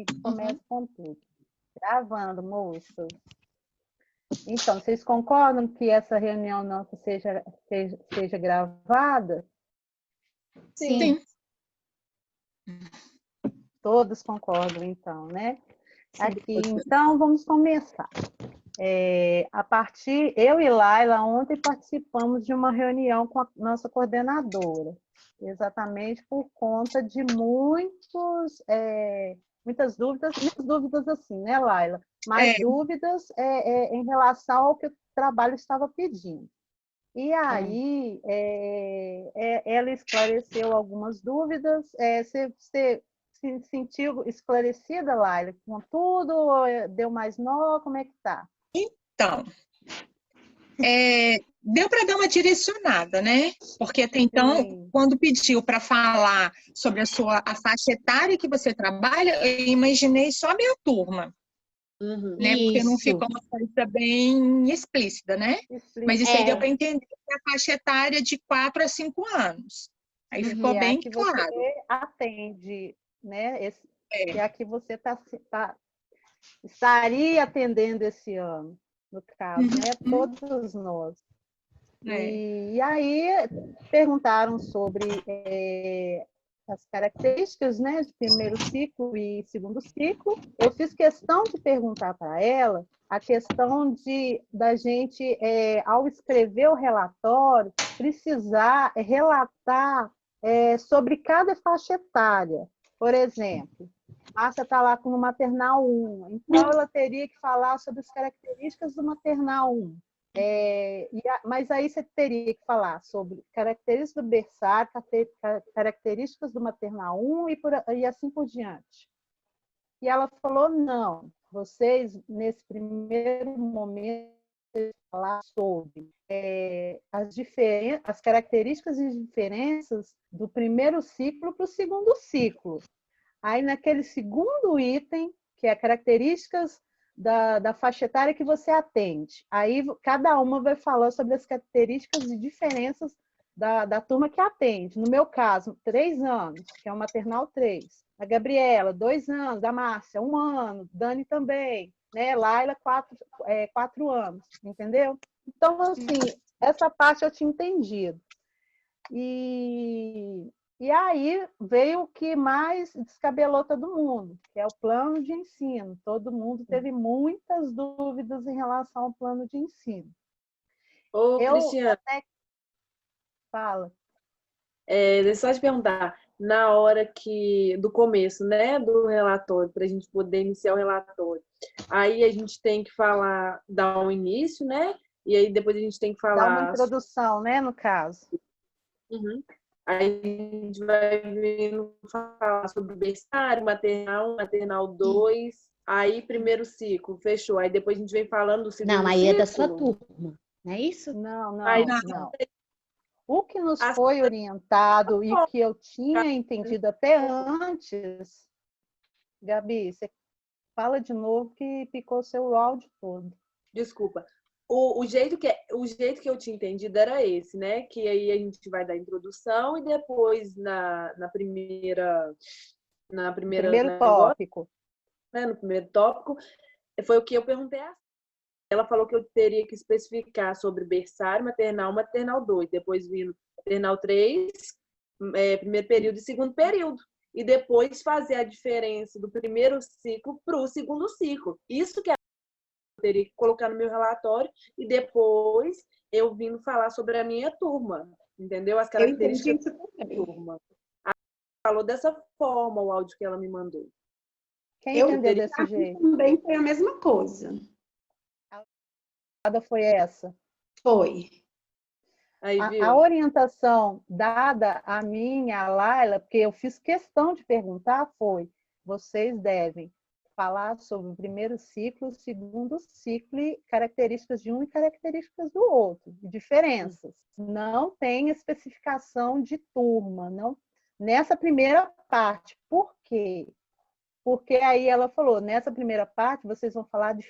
e começo com tudo. Gravando, moças. Então, vocês concordam que essa reunião nossa seja gravada? Sim. Todos concordam, então, né? Aqui, então, vamos começar. Eu e Laila ontem participamos de uma reunião com a nossa coordenadora, exatamente por conta de muitas dúvidas assim, né, Laila? Mais dúvidas em relação ao que o trabalho estava pedindo. E aí, ela esclareceu algumas dúvidas. Você se sentiu esclarecida, Laila, com tudo? Deu mais nó? Como é que está? Então, deu para dar uma direcionada, né? Porque até então, quando pediu para falar sobre a faixa etária que você trabalha, eu imaginei só a minha turma. Né? Porque não ficou uma coisa bem explícita, né? Mas isso aí deu para entender que a faixa etária é de 4 a 5 anos. Aí ficou bem que claro. Você atende, né? Que aqui você estaria atendendo esse ano, no caso, né? Todos nós. E aí perguntaram sobre as características, né, de primeiro ciclo e segundo ciclo. Eu fiz questão de perguntar para ela a questão da gente, ao escrever o relatório, precisar relatar sobre cada faixa etária. Por exemplo, Márcia está lá com o maternal 1, então ela teria que falar sobre as características do maternal 1. Mas aí você teria que falar sobre características do berçário, características do maternal 1 e assim por diante. E ela falou, não, vocês, nesse primeiro momento, falar sobre as características e diferenças do primeiro ciclo para o segundo ciclo. Aí, naquele segundo item, que é características da faixa etária que você atende. Aí, cada uma vai falar sobre as características e diferenças da turma que atende. No meu caso, 3 anos, que é o maternal 3. A Gabriela, 2 anos. A Márcia, 1 ano. Dani também. Né? Laila, 4 anos. Entendeu? Então, assim, essa parte eu tinha entendido. E aí veio o que mais descabelou todo mundo, que é o plano de ensino. Todo mundo teve muitas dúvidas em relação ao plano de ensino. Cristiane, fala. Deixa eu só te perguntar, na hora do começo, né, do relatório, para a gente poder iniciar o relatório, aí a gente tem que dar um início, né? E aí depois a gente tem que falar... Dar uma introdução, né, no caso. Aí a gente vai vindo falar sobre berçário, maternal 1, maternal 2, aí primeiro ciclo, fechou. Aí depois a gente vem falando do segundo ciclo. Não, aí é da sua turma, não é isso? Não. Não. O que nos foi orientado e que eu tinha entendido até antes, Gabi, você fala de novo que picou seu áudio todo. Desculpa. O jeito que eu tinha entendido era esse, né? Que aí a gente vai dar a introdução e depois no primeiro tópico, né? No primeiro tópico, foi o que eu perguntei. Ela falou que eu teria que especificar sobre berçário, maternal 1, maternal 2, depois vindo maternal 3, primeiro período e segundo período. E depois fazer a diferença do primeiro ciclo para o segundo ciclo. Isso que eu teria que colocar no meu relatório e depois eu vindo falar sobre a minha turma, entendeu? As características da turma. Ela falou dessa forma o áudio que ela me mandou. Quem entendeu desse jeito? Também foi a mesma coisa. A foi essa? Foi. Aí, a orientação dada a mim, a Laila, porque eu fiz questão de perguntar, foi: vocês devem falar sobre o primeiro ciclo, o segundo ciclo, e características de um e características do outro, diferenças. Não tem especificação de turma, não, nessa primeira parte. Por quê? Porque aí ela falou, nessa primeira parte, vocês vão falar de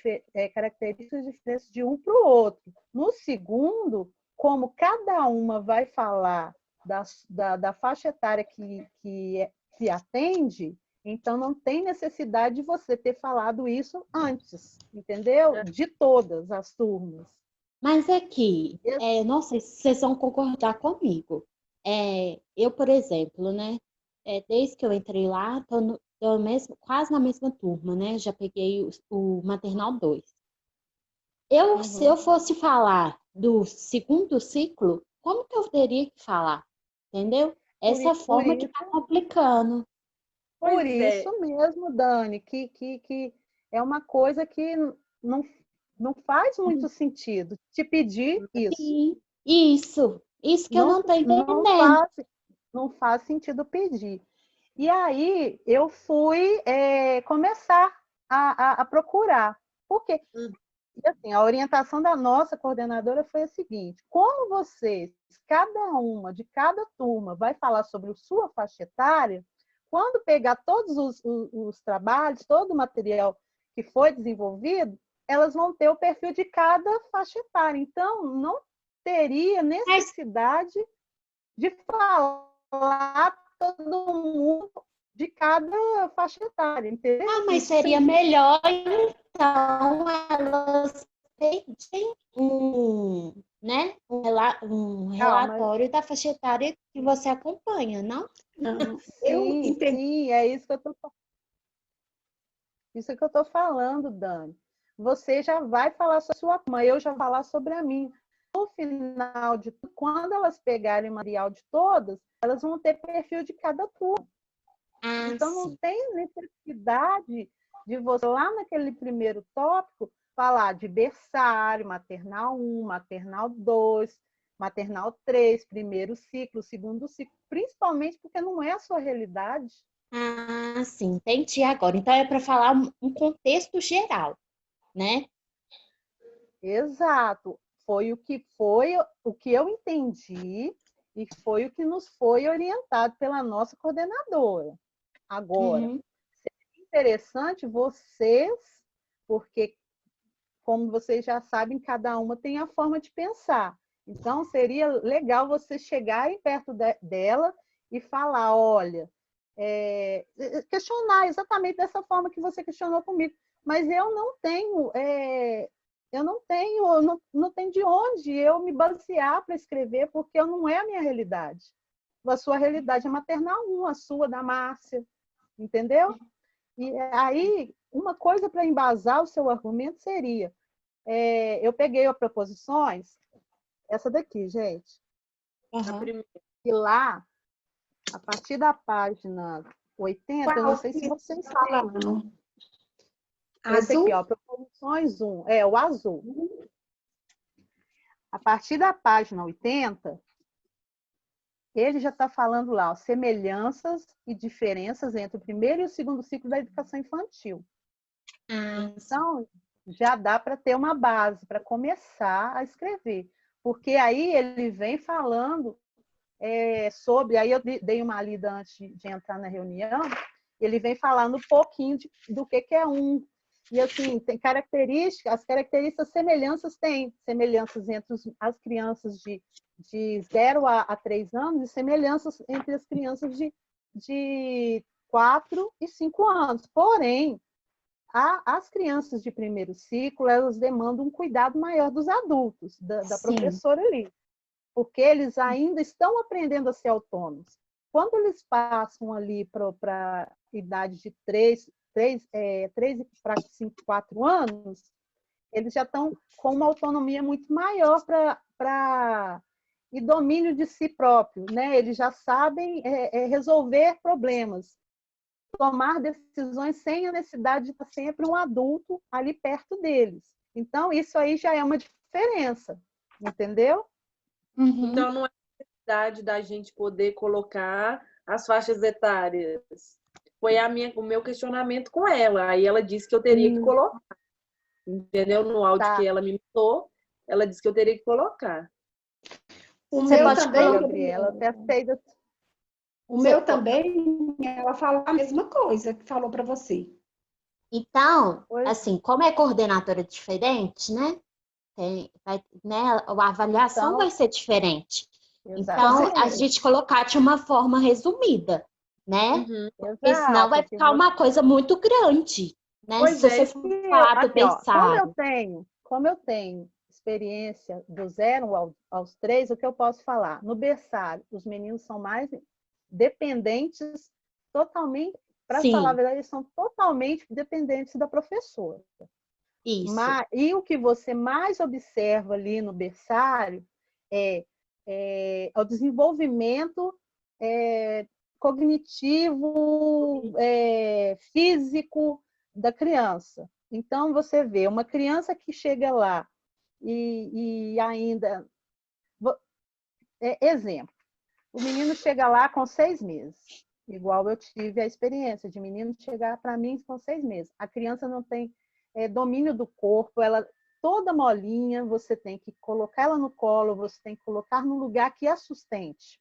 características diferentes de um para o outro. No segundo, como cada uma vai falar da faixa etária que atende, Então, não tem necessidade de você ter falado isso antes, entendeu? De todas as turmas. Mas aqui, não sei se vocês vão concordar comigo. Eu, por exemplo, né? Desde que eu entrei lá, estou quase na mesma turma, né? Já peguei o Maternal 2. Se eu fosse falar do segundo ciclo, como que eu teria que falar? Entendeu? Essa forma que está complicando. Por isso mesmo, Dani, que é uma coisa que não faz muito sentido te pedir isso. Isso que eu não estou entendendo. Não faz sentido pedir. E aí eu fui começar a procurar. Por quê? E, assim, a orientação da nossa coordenadora foi a seguinte: como vocês, cada uma de cada turma, vai falar sobre a sua faixa etária, quando pegar todos os trabalhos, todo o material que foi desenvolvido, elas vão ter o perfil de cada faixa etária. Então, não teria necessidade de falar todo mundo de cada faixa etária, entendeu? Mas seria melhor, então, elas pedirem um relatório da faixa etária que você acompanha, não? Não. Sim, é isso que eu estou falando, Dani. Você já vai falar sobre a sua mãe, eu já vou falar sobre a minha. No final de tudo, quando elas pegarem o material de todas, elas vão ter perfil de cada turma. Então, não tem necessidade de você, lá naquele primeiro tópico, falar de berçário, maternal 1, maternal 2, maternal 3, primeiro ciclo, segundo ciclo, principalmente porque não é a sua realidade. Sim, entendi agora. Então, é para falar um contexto geral, né? Exato. Foi o que eu entendi e foi o que nos foi orientado pela nossa coordenadora. Agora, seria interessante vocês, porque, como vocês já sabem, cada uma tem a forma de pensar. Então, seria legal vocês chegarem perto dela e falar, olha, questionar exatamente dessa forma que você questionou comigo. Mas eu não tenho de onde eu me basear para escrever, porque não é a minha realidade. A sua realidade é maternal 1, a sua da Márcia, entendeu? E aí, uma coisa para embasar o seu argumento seria, eu peguei as proposições, essa daqui, gente. E lá, a partir da página 80, eu não sei se vocês falam. Esse aqui, ó, proposições 1, o azul. A partir da página 80, ele já está falando lá, ó, semelhanças e diferenças entre o primeiro e o segundo ciclo da educação infantil. Então, já dá para ter uma base, para começar a escrever. Porque aí ele vem falando sobre... Aí eu dei uma lida antes de entrar na reunião, ele vem falando um pouquinho do que é um. E, assim, tem as características, tem semelhanças entre as crianças de 0 a 3 anos e semelhanças entre as crianças de 4 e 5 anos. Porém, as crianças de primeiro ciclo, elas demandam um cuidado maior dos adultos, da professora ali, porque eles ainda estão aprendendo a ser autônomos. Quando eles passam ali para a idade de 3 para 5, 4 anos, eles já estão com uma autonomia muito maior e domínio de si próprio, né? Eles já sabem resolver problemas, tomar decisões sem a necessidade de estar sempre um adulto ali perto deles. Então, isso aí já é uma diferença, entendeu? Então, não é necessidade da gente poder colocar as faixas etárias. Foi o meu questionamento com ela. Aí ela disse que eu teria que colocar. Entendeu? No áudio que ela me mandou, ela disse que eu teria que colocar. O meu também, Gabriela, o meu também, ela falou a mesma coisa que falou para você. Então, assim, como é coordenadora diferente, né? A avaliação vai ser diferente. Então, a gente colocar de uma forma resumida, né? Porque senão vai ficar uma coisa muito grande, né? Pois Se você for falar do berçário. Como eu tenho experiência do 0 aos 3, o que eu posso falar? No berçário, os meninos são mais dependentes totalmente, para falar a verdade, eles são totalmente dependentes da professora. Isso. E o que você mais observa ali no berçário é o desenvolvimento cognitivo, físico da criança. Então, você vê uma criança que chega lá e ainda... exemplo, o menino chega lá com 6 meses, igual eu tive a experiência de menino chegar para mim com 6 meses. A criança não tem domínio do corpo, ela toda molinha, você tem que colocar ela no colo, você tem que colocar num lugar que a sustente.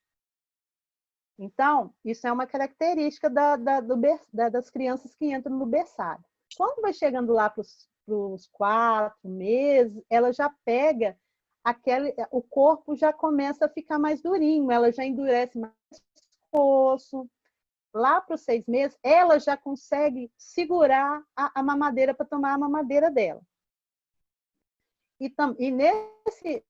Então, isso é uma característica das crianças que entram no berçário. Quando vai chegando lá para os 4 meses, ela já pega o corpo já começa a ficar mais durinho, ela já endurece mais o pescoço. Lá para os 6 meses, ela já consegue segurar a mamadeira para tomar a mamadeira dela. E nesse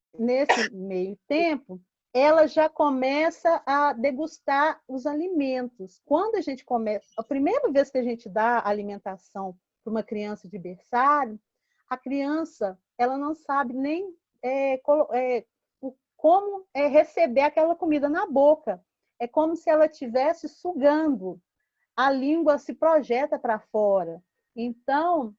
meio tempo, ela já começa a degustar os alimentos. Quando a gente começa, a primeira vez que a gente dá alimentação para uma criança de berçário, a criança ela não sabe nem como receber aquela comida na boca. É como se ela estivesse sugando. A língua se projeta para fora. Então,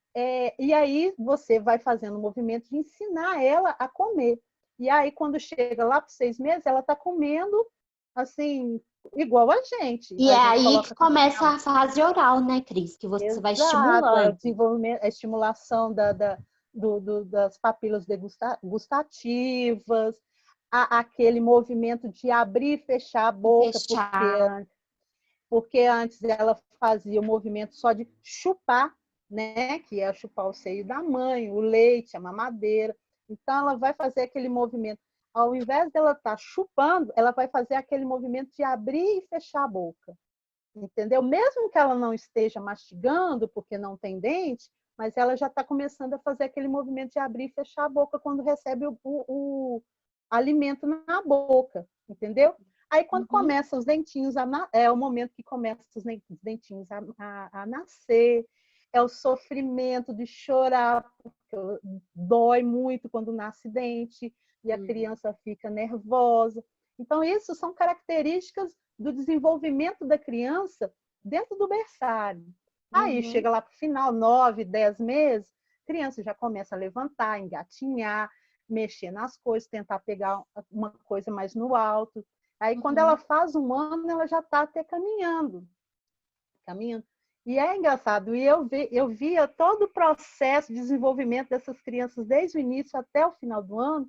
e aí você vai fazendo o movimento de ensinar ela a comer. E aí, quando chega lá para 6 meses, ela está comendo assim, igual a gente. E é aí que começa a fase oral, né, Cris? Que você vai estimulando. A estimulação das papilas gustativas, aquele movimento de abrir e fechar a boca, porque antes ela fazia o movimento só de chupar, né? Que é chupar o seio da mãe, o leite, a mamadeira. Então, ela vai fazer aquele movimento. Ao invés dela estar chupando, ela vai fazer aquele movimento de abrir e fechar a boca. Entendeu? Mesmo que ela não esteja mastigando, porque não tem dente, mas ela já está começando a fazer aquele movimento de abrir e fechar a boca quando recebe o alimento na boca. Entendeu? Aí, quando começa os dentinhos, é o momento que começa os dentinhos a nascer, é o sofrimento de chorar, porque dói muito quando nasce dente, e a criança fica nervosa. Então, isso são características do desenvolvimento da criança dentro do berçário. Aí, chega lá para o final, 9, 10 meses, a criança já começa a levantar, engatinhar, mexer nas coisas, tentar pegar uma coisa mais no alto. Aí, quando ela faz 1 ano, ela já está até caminhando. E é engraçado, e eu via todo o processo de desenvolvimento dessas crianças desde o início até o final do ano,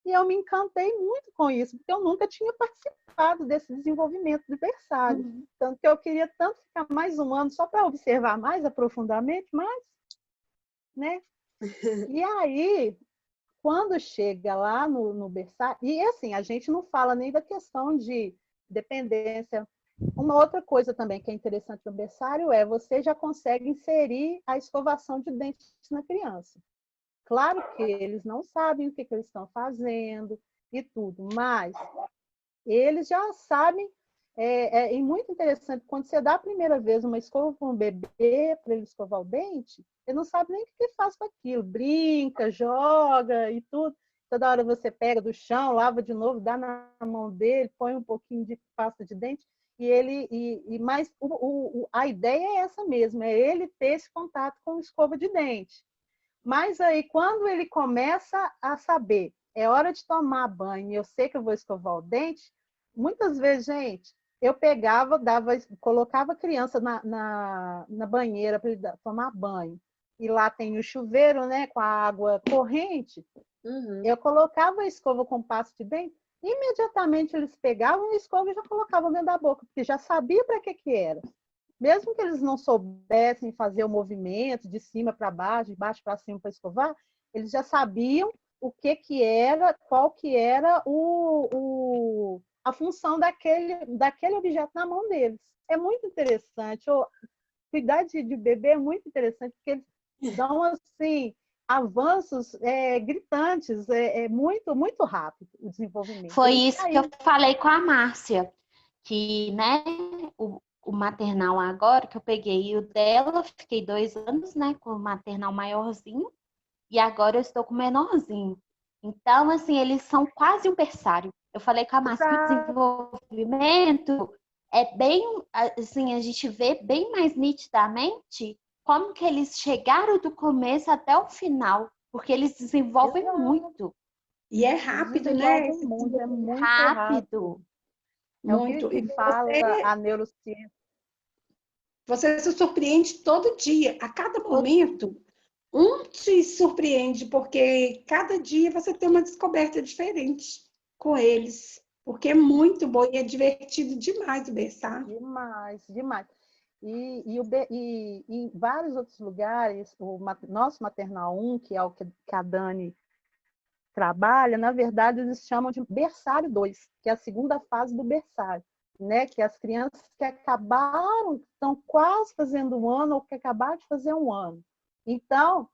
e eu me encantei muito com isso, porque eu nunca tinha participado desse desenvolvimento do berçário. Tanto que eu queria tanto ficar mais 1 ano só para observar mais aprofundadamente, né? E aí, quando chega lá no berçário, e assim, a gente não fala nem da questão de dependência. Uma outra coisa também que é interessante no berçário é você já consegue inserir a escovação de dentes na criança. Claro que eles não sabem o que eles estão fazendo e tudo, mas eles já sabem. É muito interessante, quando você dá a primeira vez uma escova para um bebê, para ele escovar o dente, ele não sabe nem o que faz com aquilo. Brinca, joga e tudo. Toda hora você pega do chão, lava de novo, dá na mão dele, põe um pouquinho de pasta de dente. Mas a ideia é essa mesmo, é ele ter esse contato com escova de dente. Mas aí, quando ele começa a saber, é hora de tomar banho, eu sei que eu vou escovar o dente, muitas vezes, gente, eu pegava, colocava a criança na banheira para ele tomar banho. E lá tem o chuveiro, né, com a água corrente. Eu colocava a escova com pasta de dente, imediatamente eles pegavam a escova e já colocavam dentro da boca, porque já sabia para que era. Mesmo que eles não soubessem fazer o movimento de cima para baixo, de baixo para cima para escovar, eles já sabiam o que era, qual que era a função daquele objeto na mão deles. É muito interessante. Cuidar de bebê é muito interessante, porque eles dão assim, avanços gritantes, muito, muito rápido o desenvolvimento. Foi isso que eu falei com a Márcia, que, né, o maternal agora, que eu peguei o dela, fiquei 2 anos, né, com o maternal maiorzinho, e agora eu estou com o menorzinho. Então, assim, eles são quase um berçário. Eu falei com a Márcia que o desenvolvimento é bem, assim, a gente vê bem mais nitidamente como que eles chegaram do começo até o final, porque eles desenvolvem muito. E é rápido, né? É muito rápido. É muito. O que fala a neurociência. Você se surpreende todo dia, a cada momento. Te surpreende, porque cada dia você tem uma descoberta diferente com eles. Porque é muito bom e é divertido demais o berçário. Demais, demais. E em vários outros lugares, o nosso Maternal 1, que é o que a Dani trabalha, na verdade, eles chamam de berçário 2, que é a segunda fase do berçário, né? Que as crianças que acabaram, estão quase fazendo 1 ano ou que acabaram de fazer 1 ano. Então,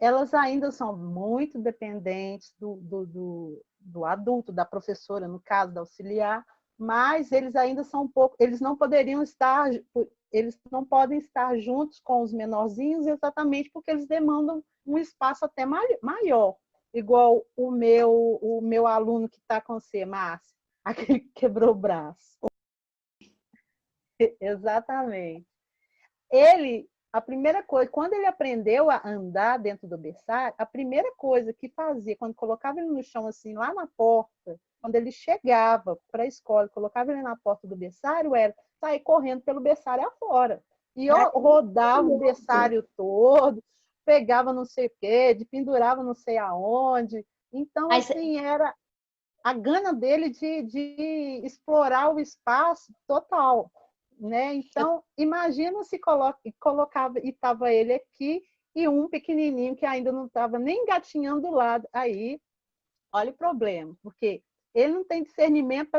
elas ainda são muito dependentes do adulto, da professora, no caso, da auxiliar, mas eles ainda são um pouco, eles não podem estar juntos com os menorzinhos exatamente porque eles demandam um espaço até maior, igual o meu aluno que está com você, Márcia, aquele que quebrou o braço. Exatamente. A primeira coisa, quando ele aprendeu a andar dentro do berçário, a primeira coisa que fazia, quando colocava ele no chão, assim, lá na porta, quando ele chegava para a escola, colocava ele na porta do berçário, era sair correndo pelo berçário afora. E eu rodava o berçário todo, pegava não sei o quê, pendurava não sei aonde. Então, assim, era a gana dele de explorar o espaço total. Né? Então, imagina se colocava e estava ele aqui e um pequenininho que ainda não estava nem engatinhando do lado. Aí, olha o problema, porque ele não tem discernimento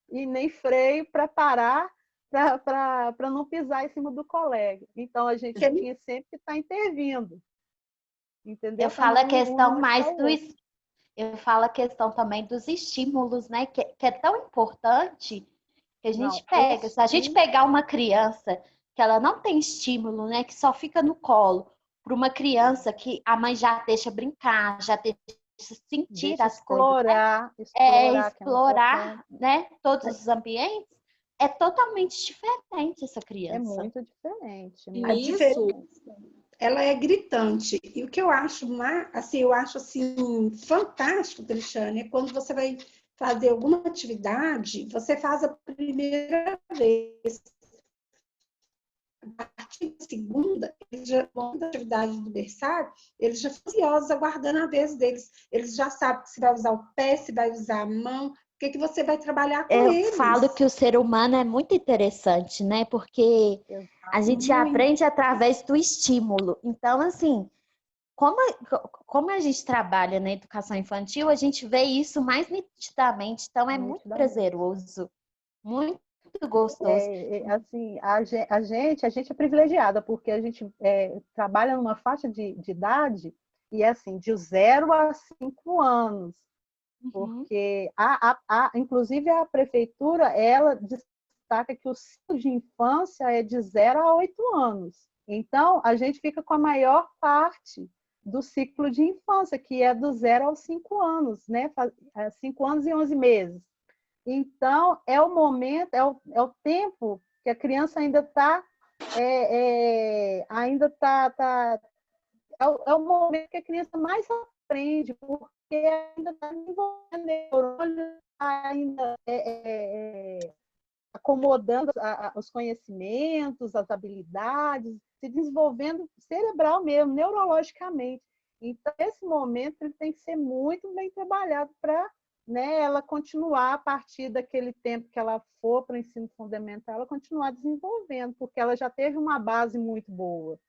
e nem freio para parar, para não pisar em cima do colega. Então, a gente tinha sempre que estar intervindo. Entendeu? Eu falo a questão eu falo a questão também dos estímulos, né? Que é tão importante. Que a gente pega, se a gente pegar uma criança que ela não tem estímulo, né, que só fica no colo, para uma criança que a mãe já deixa brincar, já deixa sentir as coisas, né? Explorar, né, todos os ambientes, é totalmente diferente essa criança. É muito diferente. A diferença, ela é gritante. E o que eu acho assim, fantástico, Cristiane, é quando você vai fazer alguma atividade, você faz a primeira vez. A partir da segunda, eles já vão da atividade do berçário, eles já estão ansiosos, aguardando a vez deles. Eles já sabem se vai usar o pé, se vai usar a mão, o que você vai trabalhar com eles. Eu falo que o ser humano é muito interessante, né? Porque a gente aprende através do estímulo. Então, assim, como a gente trabalha na educação infantil, a gente vê isso mais nitidamente, então é muito prazeroso, muito gostoso. Assim, a gente é privilegiada, porque a gente trabalha numa faixa de idade, e assim, de 0 a 5 anos, porque inclusive a prefeitura, ela destaca que o ciclo de infância é de 0 a 8 anos. Então, a gente fica com a maior parte do ciclo de infância, que é do 0 aos 5 anos, né? 5 anos e 11 meses. Então, é o momento, é o tempo que a criança ainda está é o momento que a criança mais aprende, porque ainda está desenvolvendo neurônios, ainda acomodando os conhecimentos, as habilidades, se desenvolvendo cerebral mesmo, neurologicamente. Então, esse momento ele tem que ser muito bem trabalhado para né, ela continuar a partir daquele tempo que ela for para o ensino fundamental, ela continuar desenvolvendo, porque ela já teve uma base muito boa.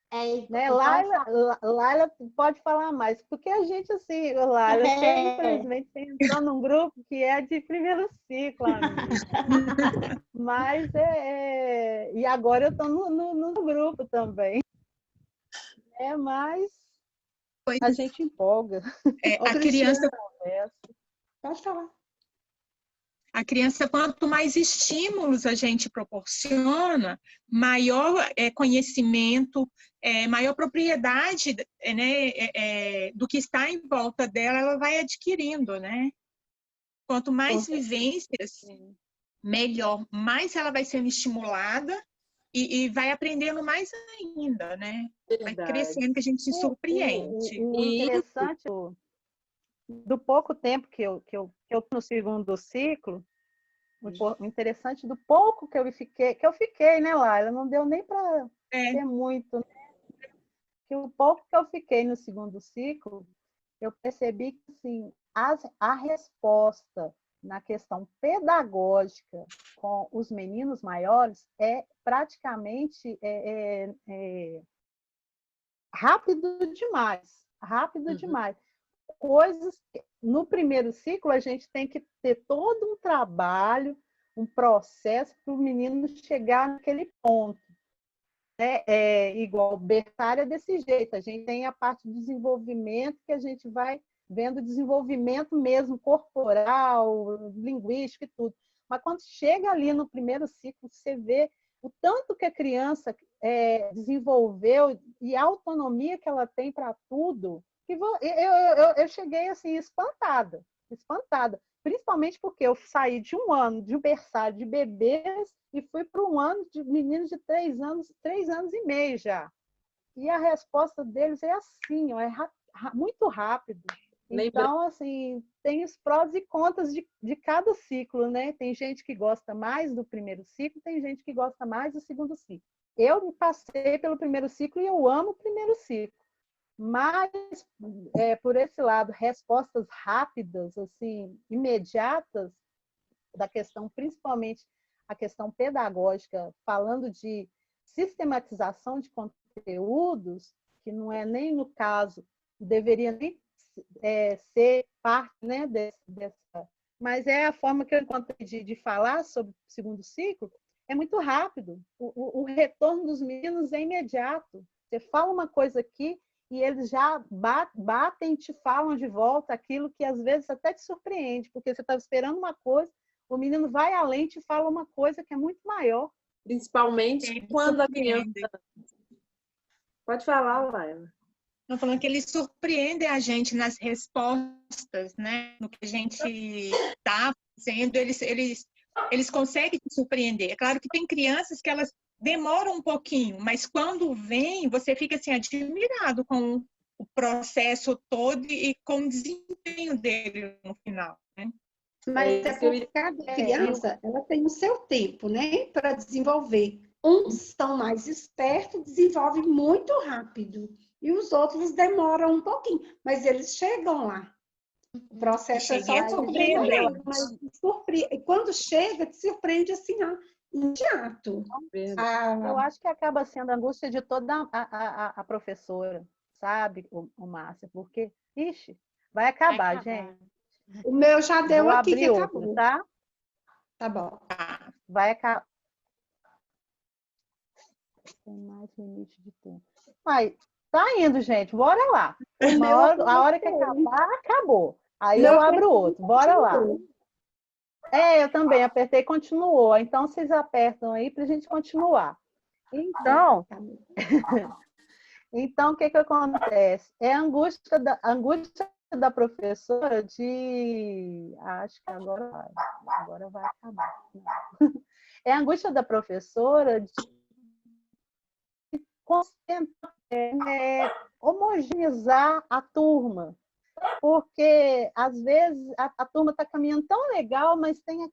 Né? Laila pode falar mais, porque a gente, assim, Laila, você, infelizmente, entrou num grupo que é de primeiro ciclo, amiga. Mas e agora eu estou no grupo também. Mas a gente empolga. A criança... Pode falar. A criança, quanto mais estímulos a gente proporciona, maior conhecimento, maior propriedade, né, do que está em volta dela, ela vai adquirindo, né? Quanto mais vivências, melhor. Mais ela vai sendo estimulada e vai aprendendo mais ainda, né? Vai crescendo, que a gente se surpreende. O interessante do pouco tempo que eu no segundo ciclo, o interessante do pouco que eu fiquei, né, Laila? Não deu nem para ter muito, né? Que o pouco que eu fiquei no segundo ciclo, eu percebi que assim, a resposta na questão pedagógica com os meninos maiores é praticamente rápido demais, demais. Coisas que, no primeiro ciclo, a gente tem que ter todo um trabalho, um processo para o menino chegar naquele ponto. Né? Igual berçário é desse jeito, a gente tem a parte do desenvolvimento que a gente vai vendo o desenvolvimento mesmo corporal, linguístico e tudo. Mas quando chega ali no primeiro ciclo, você vê o tanto que a criança desenvolveu e a autonomia que ela tem para tudo, que eu cheguei assim espantada, principalmente porque eu saí de um ano de um berçário de bebês e fui para um ano de meninos de 3 anos e meio já. E a resposta deles é assim, é muito rápido. Então, assim, tem os prós e contras de cada ciclo, né? Tem gente que gosta mais do primeiro ciclo, tem gente que gosta mais do segundo ciclo. Eu passei pelo primeiro ciclo e eu amo o primeiro ciclo. Mas, por esse lado, respostas rápidas, assim, imediatas, da questão, principalmente a questão pedagógica, falando de sistematização de conteúdos, que não é nem no caso, deveria nem ser parte, né, dessa... Mas é a forma que eu encontrei de falar sobre o segundo ciclo, é muito rápido. O retorno dos meninos é imediato. Você fala uma coisa aqui e eles já batem e te falam de volta aquilo que às vezes até te surpreende, porque você estava esperando uma coisa, o menino vai além e te fala uma coisa que é muito maior. Principalmente quando a criança... Pode falar, Laila. Estou falando que eles surpreendem a gente nas respostas, né? No que a gente está fazendo, eles conseguem te surpreender. É claro que tem crianças que elas demoram um pouquinho, mas quando vem, você fica assim, admirado com o processo todo e com o desempenho dele no final, né? Mas é porque cada criança ela tem o seu tempo, né, para desenvolver. Uns são mais espertos, desenvolvem muito rápido, e os outros demoram um pouquinho, mas eles chegam lá. O processo é só surpreender, mas quando chega, te surpreende assim, imediato. Eu acho que acaba sendo a angústia de toda a professora, sabe, o Márcia, porque, ixi, vai acabar, gente. O meu já deu aqui, que outro, acabou. Tá? Tá bom. Vai acabar. Tem mais limite de tempo. Mas tá indo, gente. Bora lá. A hora que acabar, acabou. Aí eu abro outro. Bora lá. Eu também apertei e continuou. Então, vocês apertam aí para a gente continuar. Então, o que acontece? É a angústia da professora de... Acho que agora vai acabar. É a angústia da professora de homogeneizar a turma. Porque, às vezes, a turma está caminhando tão legal, mas tem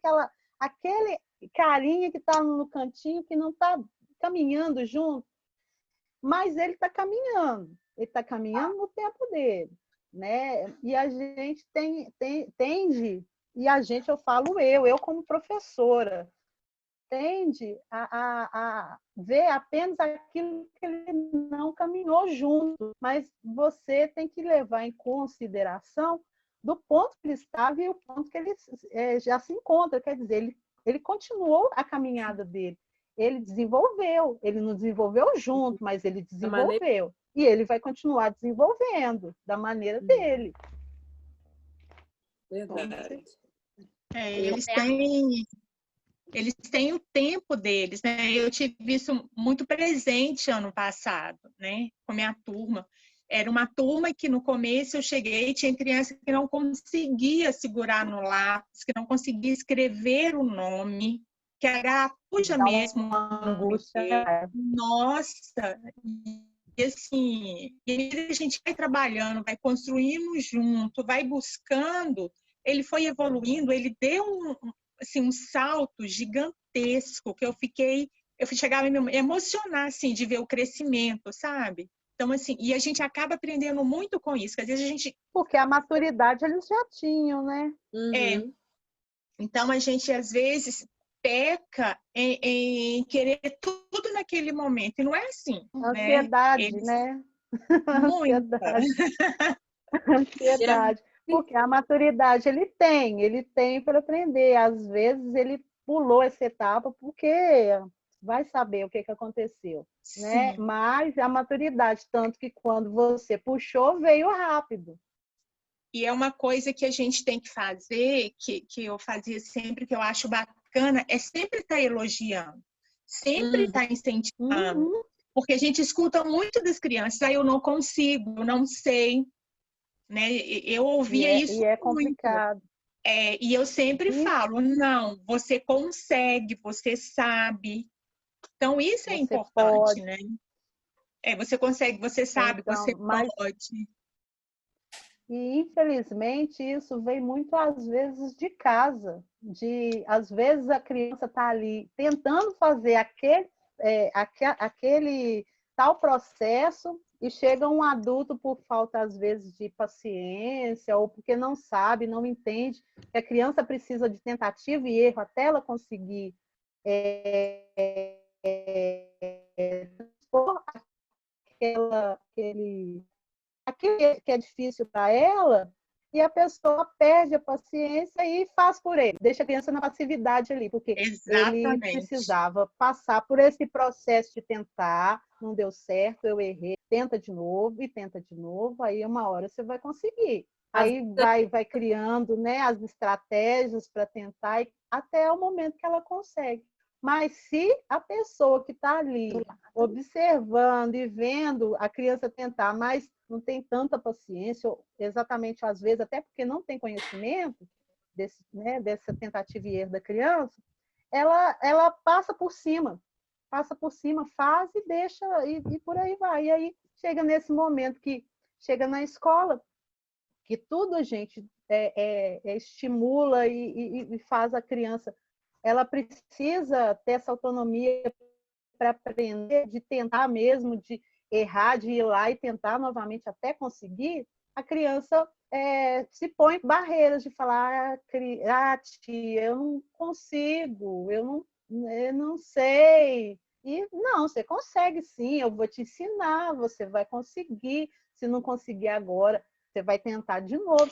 aquele carinha que está no cantinho que não está caminhando junto, mas ele está caminhando no tempo dele. Né? E a gente tende E a gente, eu falo eu como professora, tende a ver apenas aquilo que ele não caminhou junto, mas você tem que levar em consideração do ponto que ele estava e o ponto que ele já se encontra. Quer dizer, ele continuou a caminhada dele, ele desenvolveu, ele não desenvolveu junto, mas ele desenvolveu. E ele vai continuar desenvolvendo da maneira dele. Verdade. Eles têm o tempo deles, né? Eu tive isso muito presente ano passado, né? Com a minha turma. Era uma turma que no começo eu cheguei, tinha criança que não conseguia segurar no lápis, que não conseguia escrever o nome, que era garapuja mesmo. Uma angústia. Nossa! E assim, a gente vai trabalhando, vai construindo junto, vai buscando. Ele foi evoluindo, ele deu um salto gigantesco que eu chegava a me emocionar assim, de ver o crescimento, sabe? Então, assim, e a gente acaba aprendendo muito com isso, que às vezes a gente... Porque a maturidade eles já tinham, né? Então, a gente, às vezes, peca em querer tudo naquele momento. E não é assim. Ansiedade, né? Ansiedade. Ansiedade. Porque a maturidade ele tem para aprender. Às vezes ele pulou essa etapa porque vai saber o que aconteceu, né? Mas a maturidade, tanto que quando você puxou, veio rápido. E é uma coisa que a gente tem que fazer, que eu fazia sempre, que eu acho bacana, é sempre estar elogiando, sempre estar incentivando. Porque a gente escuta muito das crianças, eu não consigo, eu não sei. Né? Eu ouvia isso e é complicado. Muito. E eu sempre falo, não, você consegue, você sabe. Então, isso é importante, pode. né? Você consegue, você sabe, então, você pode. E, infelizmente, isso vem muito, às vezes, de casa. Às vezes, a criança está ali tentando fazer aquele tal processo e chega um adulto por falta, às vezes, de paciência ou porque não sabe, não entende que a criança precisa de tentativa e erro até ela conseguir transpor aquilo que é difícil para ela, e a pessoa perde a paciência e faz por ele, deixa a criança na passividade ali, porque ele precisava passar por esse processo de tentar, não deu certo, eu errei, tenta de novo, aí uma hora você vai conseguir. Aí vai criando, né, as estratégias para tentar, até o momento que ela consegue. Mas se a pessoa que está ali observando e vendo a criança tentar, mas não tem tanta paciência, exatamente às vezes, até porque não tem conhecimento dessa tentativa e erro da criança, ela passa por cima, faz e deixa, e por aí vai. E aí chega nesse momento que chega na escola, que tudo a gente estimula e faz a criança, ela precisa ter essa autonomia para aprender, de tentar mesmo, de errar, de ir lá e tentar novamente até conseguir. A criança se põe barreiras de falar, tia, eu não consigo, eu não sei. E não, você consegue sim, eu vou te ensinar, você vai conseguir. Se não conseguir agora, você vai tentar de novo,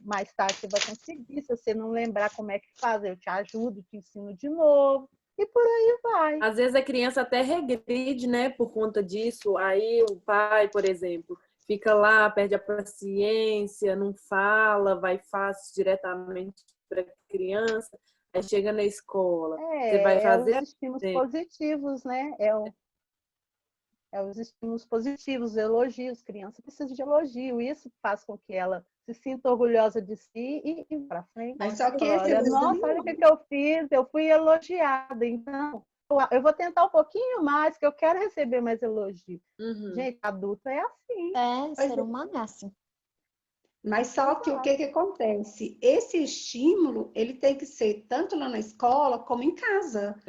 mais tarde você vai conseguir. Se você não lembrar como é que faz, eu te ajudo, te ensino de novo. E por aí vai. Às vezes a criança até regride, né, por conta disso. Aí o pai, por exemplo, fica lá, perde a paciência, não fala, vai fácil diretamente para a criança. Aí chega na escola. Você vai fazer os estímulos positivos, né? Os estímulos positivos, elogios. Criança precisa de elogio. Isso faz com que ela se sinta orgulhosa de si e para frente. Mas só que nossa, olha o que eu fiz, eu fui elogiada. Então, eu vou tentar um pouquinho mais, que eu quero receber mais elogio. Gente, adulto é assim. Ser humano é assim. Mas só que o que acontece? Esse estímulo, ele tem que ser tanto lá na escola como em casa.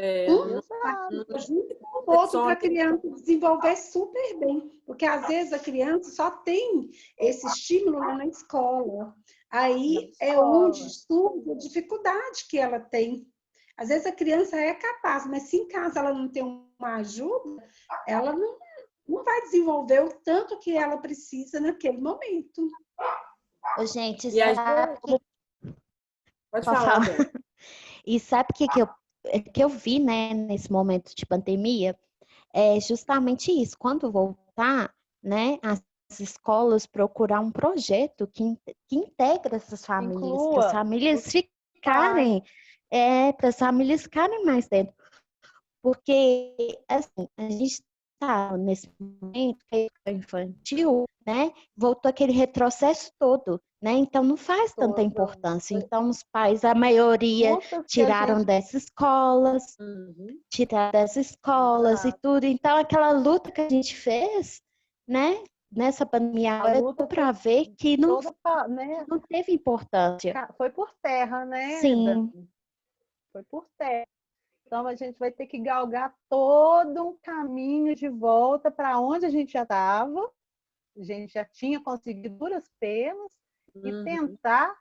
Junto com o outro para a criança desenvolver super bem. Porque às vezes a criança só tem esse estímulo lá na escola. Aí é onde surge a dificuldade que ela tem. Às vezes a criança é capaz, mas se em casa ela não tem uma ajuda, ela não vai desenvolver o tanto que ela precisa naquele momento. Gente, E sabe Pode falar. E sabe o que eu vi, né, nesse momento de pandemia? É justamente isso. Quando voltar, né, as escolas procurar um projeto que integra essas famílias, para as famílias ficarem, para as famílias ficarem mais dentro. Porque, assim, a gente está nesse momento que é infantil, né? Voltou aquele retrocesso todo, né? Então, não faz tanta importância. Então, os pais, a maioria, tiraram dessas escolas, e tudo. Então, aquela luta que a gente fez, né? Nessa pandemia, para ver que não teve importância. Foi por terra, né? Sim. Foi por terra. Então, a gente vai ter que galgar todo um caminho de volta para onde a gente já estava, a gente já tinha conseguido duras penas, e tentar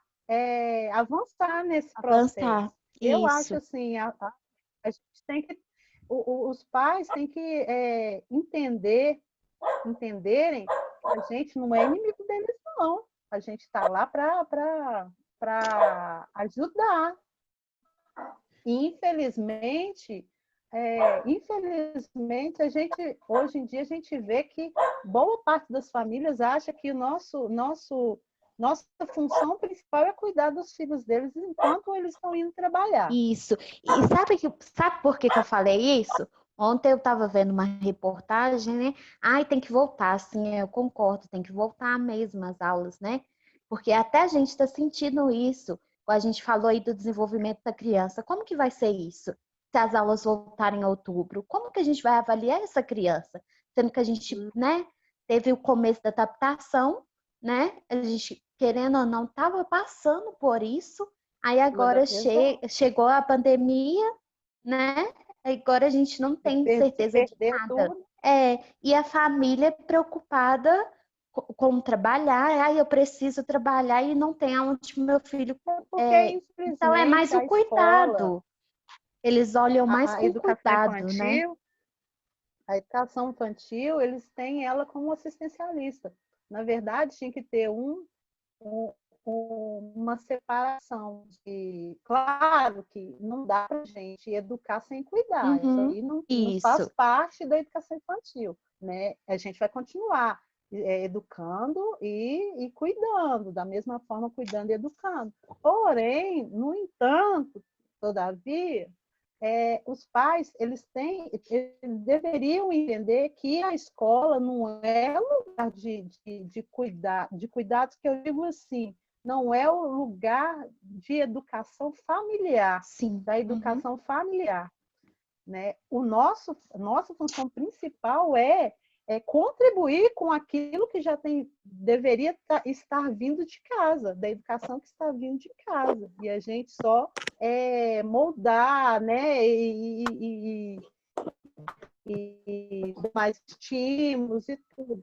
avançar nesse processo. Eu acho assim, a gente tem que, os pais têm que entenderem que a gente não é inimigo deles, não. A gente está lá para ajudar. Infelizmente, hoje em dia a gente vê que boa parte das famílias acha que nossa função principal é cuidar dos filhos deles enquanto eles estão indo trabalhar. Isso. E sabe por que eu falei isso? Ontem eu estava vendo uma reportagem, né? Ai, tem que voltar, sim, eu concordo, tem que voltar mesmo as aulas, né? Porque até a gente está sentindo isso. A gente falou aí do desenvolvimento da criança. Como que vai ser isso? Se as aulas voltarem em outubro, como que a gente vai avaliar essa criança? Sendo que a gente, né, teve o começo da adaptação, né? A gente, querendo ou não, estava passando por isso. Aí agora chegou a pandemia, né? Agora a gente não tem certeza de nada. Tudo. E a família preocupada com trabalhar, eu preciso trabalhar e não tem aonde meu filho. Então é mais o cuidado. Eles olham mais com cuidado, infantil, né? A educação infantil, eles têm ela como assistencialista. Na verdade, tinha que ter uma separação. Claro que não dá para a gente educar sem cuidar. Isso aí não faz parte da educação infantil, né? A gente vai continuar educando e cuidando, da mesma forma cuidando e educando. Porém, no entanto, todavia, os pais eles deveriam entender que a escola não é lugar de cuidados, que eu digo assim, não é o lugar de educação familiar, da educação familiar, né? Nossa função principal é contribuir com aquilo que já deveria estar vindo de casa, da educação que está vindo de casa, e a gente só moldar, né, e mais estímulos e tudo.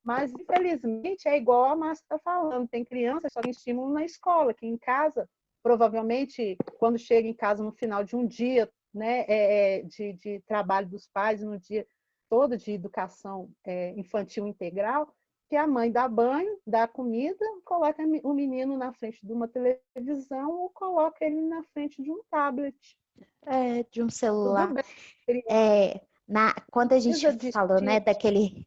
Mas, infelizmente, é igual a Márcia está falando, tem crianças que só têm estímulo na escola, que em casa, provavelmente, quando chega em casa no final de um dia, né, de trabalho dos pais, no dia todo de educação infantil integral, que a mãe dá banho, dá comida, coloca o menino na frente de uma televisão ou coloca ele na frente de um tablet. De um celular. Quando a gente falou, né, daquele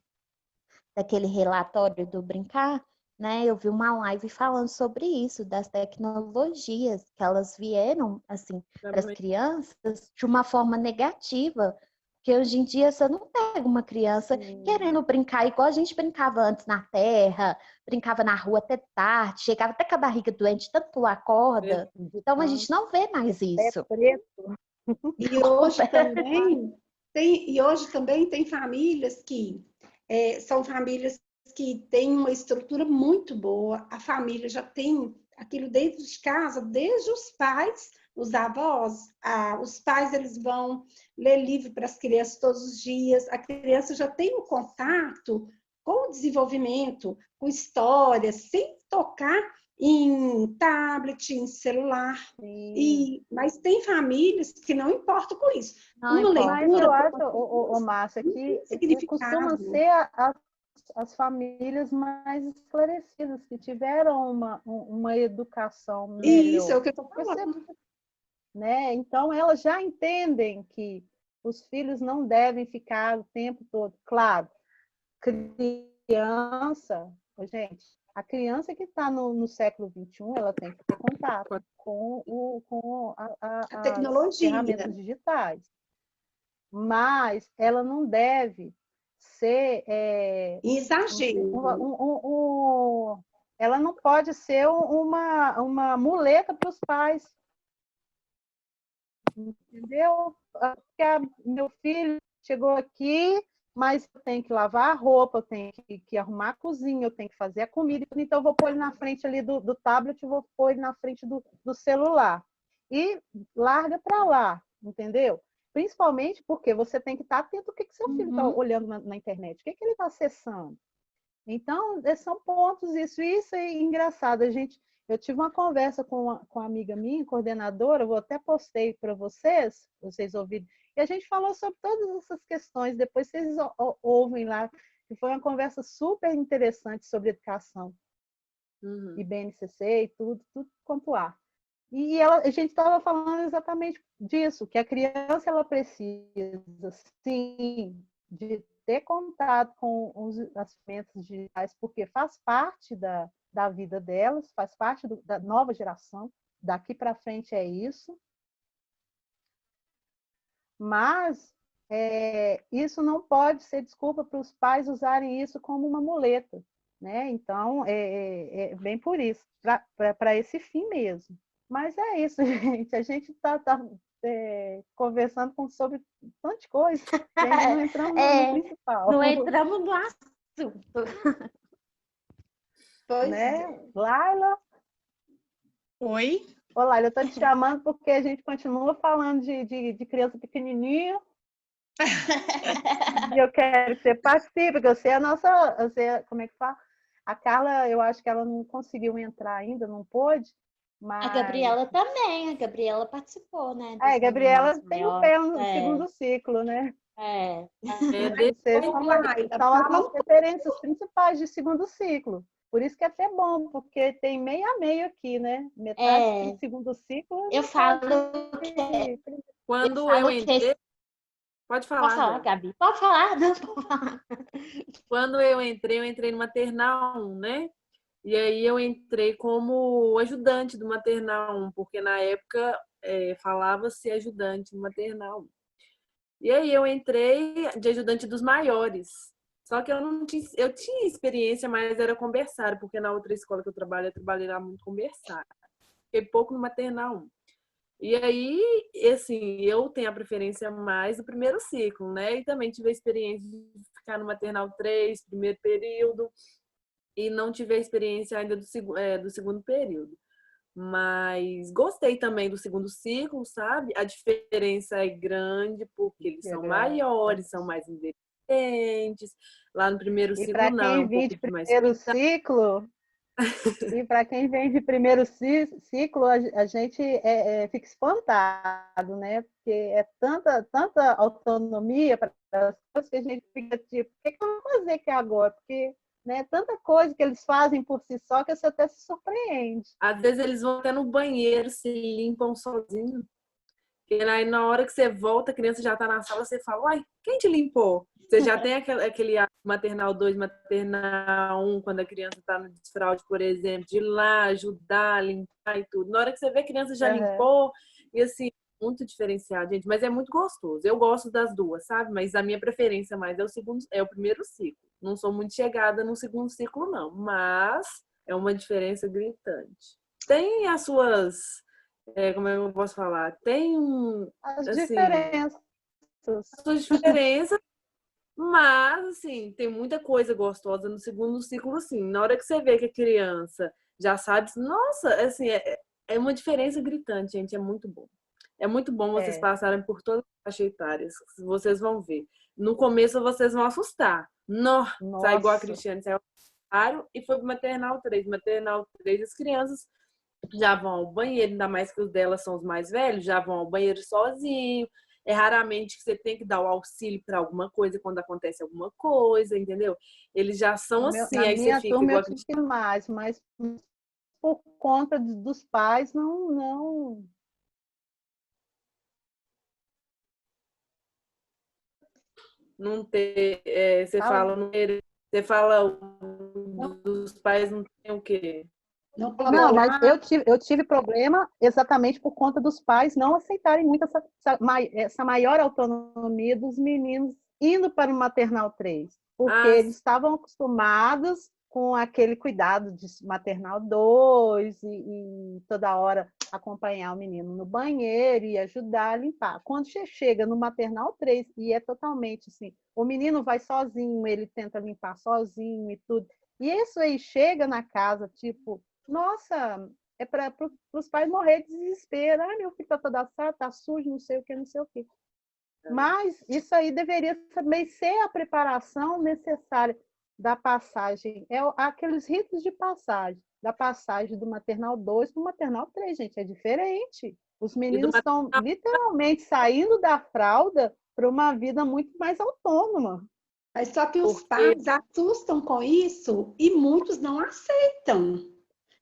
relatório do Brincar, né, eu vi uma live falando sobre isso, das tecnologias, que elas vieram, assim, para as crianças de uma forma negativa. Porque hoje em dia você não pega uma criança querendo brincar igual a gente brincava antes na terra, brincava na rua até tarde, chegava até com a barriga doente, tanto pular corda. Então a gente não vê mais isso. E hoje também tem famílias que são famílias que têm uma estrutura muito boa, a família já tem aquilo dentro de casa, desde os pais, os avós, os pais eles vão ler livro para as crianças todos os dias, a criança já tem um contato com o desenvolvimento, com histórias, sem tocar em tablet, em celular. Mas tem famílias que não importam com isso. Não Uma importa. Mas leitura, eu acho, Márcia, que costuma ser as famílias mais esclarecidas, que tiveram uma educação melhor. Isso é o que eu estou falando. Né? Então, elas já entendem que os filhos não devem ficar o tempo todo. Claro, criança, gente, a criança que está no século XXI, ela tem que ter contato com A as tecnologia. ferramentas digitais. Mas ela não deve ser... Exagero. ela não pode ser uma muleta para os pais. Entendeu? Porque meu filho chegou aqui, mas eu tenho que lavar a roupa, eu tenho que arrumar a cozinha, eu tenho que fazer a comida, então eu vou pôr ele na frente ali do tablet, eu vou pôr ele na frente do celular. E larga para lá, entendeu? Principalmente porque você tem que estar atento ao que seu filho está olhando na internet, o que ele está acessando. Então, são pontos, isso é engraçado. Eu tive uma conversa com uma amiga minha, coordenadora, eu até postei para vocês ouvirem, e a gente falou sobre todas essas questões, depois vocês ouvem lá, que foi uma conversa super interessante sobre educação, e BNCC e tudo quanto há. E a gente estava falando exatamente disso, que a criança ela precisa, sim, de ter contato com as ferramentas digitais, porque faz parte da vida delas, faz parte da nova geração, daqui para frente é isso. Mas isso não pode ser desculpa para os pais usarem isso como uma muleta, né? Então, bem por isso, para esse fim mesmo. Mas é isso, gente. A gente está conversando sobre tanta coisa, e ainda não entramos no principal. Não entramos no assunto. Pois né? Laila? Oi? Ô, Laila, eu estou te chamando porque a gente continua falando de criança pequenininha. E eu quero que você participe, porque você é a nossa... como é que fala? A Carla, eu acho que ela não conseguiu entrar ainda, não pôde. Mas... A Gabriela também, a Gabriela participou, né? A Gabriela tem o pé no segundo ciclo, né? Vocês são as referências principais de segundo ciclo. Por isso que é até bom, porque tem meio a meio aqui, né? Metade do segundo ciclo. Eu falo que... Quando eu entrei... Pode falar. Pode falar, Gabi. Pode falar, não, pode falar. Quando eu entrei no maternal 1, né? E aí eu entrei como ajudante do maternal 1, porque na época falava-se ajudante no maternal 1. E aí eu entrei de ajudante dos maiores. Só que eu tinha experiência, mas era com berçário, porque na outra escola que eu trabalhei lá muito com berçário. Fiquei pouco no maternal 1. E aí, assim, eu tenho a preferência mais do primeiro ciclo, né? E também tive a experiência de ficar no maternal 3, primeiro período, e não tive a experiência ainda do segundo período. Mas gostei também do segundo ciclo, sabe? A diferença é grande, porque eles são maiores, são mais independentes. Lá no primeiro ciclo, não. E para quem vem de primeiro ciclo... E para quem vem de primeiro ciclo, a gente fica espantado, né? Porque é tanta autonomia para as coisas que a gente fica tipo, o que eu vou fazer aqui agora? Porque tanta coisa que eles fazem por si só que você até se surpreende. Às vezes eles vão até no banheiro, se limpam sozinhos. E aí, na hora que você volta, a criança já está na sala, você fala, uai, quem te limpou? Você já tem aquele maternal 2, maternal 1, quando a criança está no desfraude, por exemplo, de ir lá, ajudar, limpar e tudo. Na hora que você vê, a criança já limpou, e assim, muito diferenciado, gente. Mas é muito gostoso. Eu gosto das duas, sabe? Mas a minha preferência mais é o primeiro ciclo. Não sou muito chegada no segundo ciclo, não. Mas é uma diferença gritante. Tem as suas... como é que eu posso falar? Tem as assim, diferenças. As suas diferenças, mas, assim, tem muita coisa gostosa no segundo ciclo, assim. Na hora que você vê que a criança já sabe, nossa, assim, é uma diferença gritante, gente. É muito bom. É muito bom vocês passarem por todas as faixas etárias. Vocês vão ver. No começo, vocês vão assustar. Nossa. Sai igual a Cristiane, sai e foi para maternal 3. Maternal 3, as crianças já vão ao banheiro, ainda mais que os delas são os mais velhos, já vão ao banheiro sozinho. É raramente que você tem que dar o auxílio para alguma coisa quando acontece alguma coisa, entendeu? Eles já são assim, Na aí minha você fica turma igual eu tive mais, mas por conta dos pais, não ter, você fala dos pais não tem o quê? Não, mas eu tive problema exatamente por conta dos pais não aceitarem muito essa maior autonomia dos meninos indo para o maternal 3, porque eles estavam acostumados com aquele cuidado de maternal 2 e toda hora acompanhar o menino no banheiro e ajudar a limpar. Quando você chega no maternal 3 e é totalmente assim, o menino vai sozinho, ele tenta limpar sozinho e tudo. E isso aí chega na casa, tipo, nossa, é para os pais morrer de desespero. Ai, meu filho está todo assado, está sujo, não sei o que, não sei o que. Mas isso aí deveria também ser a preparação necessária da passagem. Aqueles ritos de passagem, da passagem do maternal 2 para o maternal 3, gente, é diferente. Os meninos estão literalmente saindo da fralda para uma vida muito mais autônoma. Mas só que os pais assustam com isso e muitos não aceitam.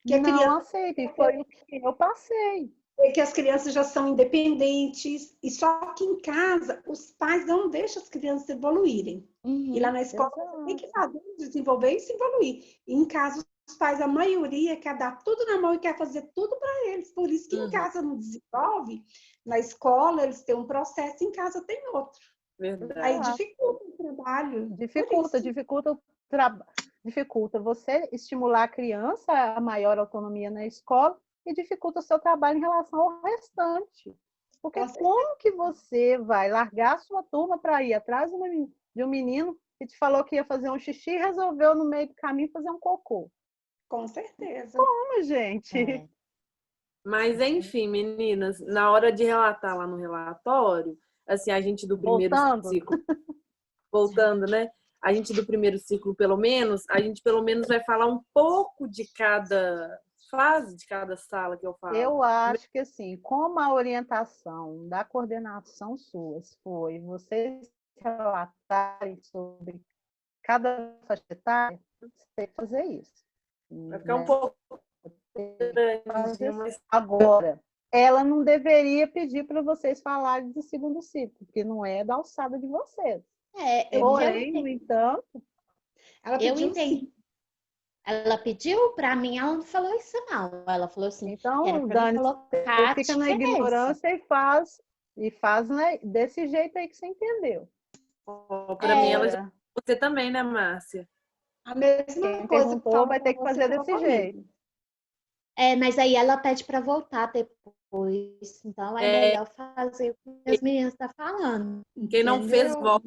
Que não aceito, e foi o que eu passei. Que as crianças já são independentes, e só que em casa os pais não deixam as crianças evoluírem. E lá na escola você tem que fazer, desenvolver e se evoluir. E em casa os pais, a maioria, quer dar tudo na mão e quer fazer tudo para eles. Por isso que em casa não desenvolve, na escola eles têm um processo, em casa tem outro. Verdade. Aí dificulta o trabalho. Dificulta você estimular a criança a maior autonomia na escola e dificulta o seu trabalho em relação ao restante. Porque como que você vai largar a sua turma para ir atrás de um menino que te falou que ia fazer um xixi e resolveu no meio do caminho fazer um cocô? Com certeza. Como, gente? Mas, enfim, meninas, na hora de relatar lá no relatório, assim, a gente do primeiro ciclo, voltando, né? A gente do primeiro ciclo, pelo menos vai falar um pouco de cada fase, de cada sala que eu falo. Eu acho que, assim, como a orientação da coordenação suas foi vocês relatarem sobre cada faixa etária, você tem que fazer isso. Vai ficar um pouco grande, agora, ela não deveria pedir para vocês falarem do segundo ciclo, porque não é da alçada de vocês. Porém, no entanto, ela pediu sim. Ela pediu para mim, ela não falou isso não. Ela falou assim, então, Dani, você fica na ignorância e faz né, desse jeito aí que você entendeu. Para mim, você também, né, Márcia? A mesma Quem coisa perguntou vai ter que fazer desse jeito. Mas aí ela pede para voltar depois. Então é melhor fazer o que as meninas estão falando. Quem não fez, volta.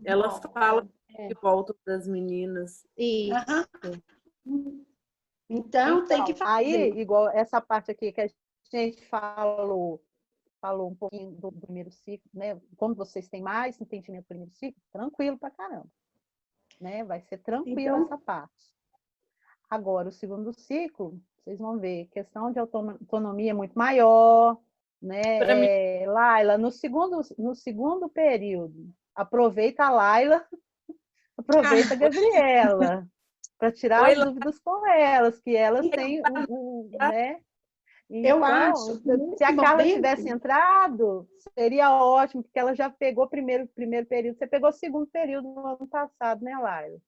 Ela fala que volta das meninas. Isso. Então, tem que fazer. Aí, igual essa parte aqui que a gente falou um pouquinho do primeiro ciclo, né? Como vocês têm mais entendimento do primeiro ciclo, tranquilo pra caramba. Né? Vai ser tranquilo essa parte. Agora, o segundo ciclo, vocês vão ver, questão de autonomia é muito maior, né? Laila, no segundo período, aproveita a Laila, aproveita a Gabriela, para tirar as dúvidas com elas, que elas têm né? Então, eu acho, se a Carla tivesse entrado, seria ótimo, porque ela já pegou primeiro período. Você pegou o segundo período no ano passado, né, Laila?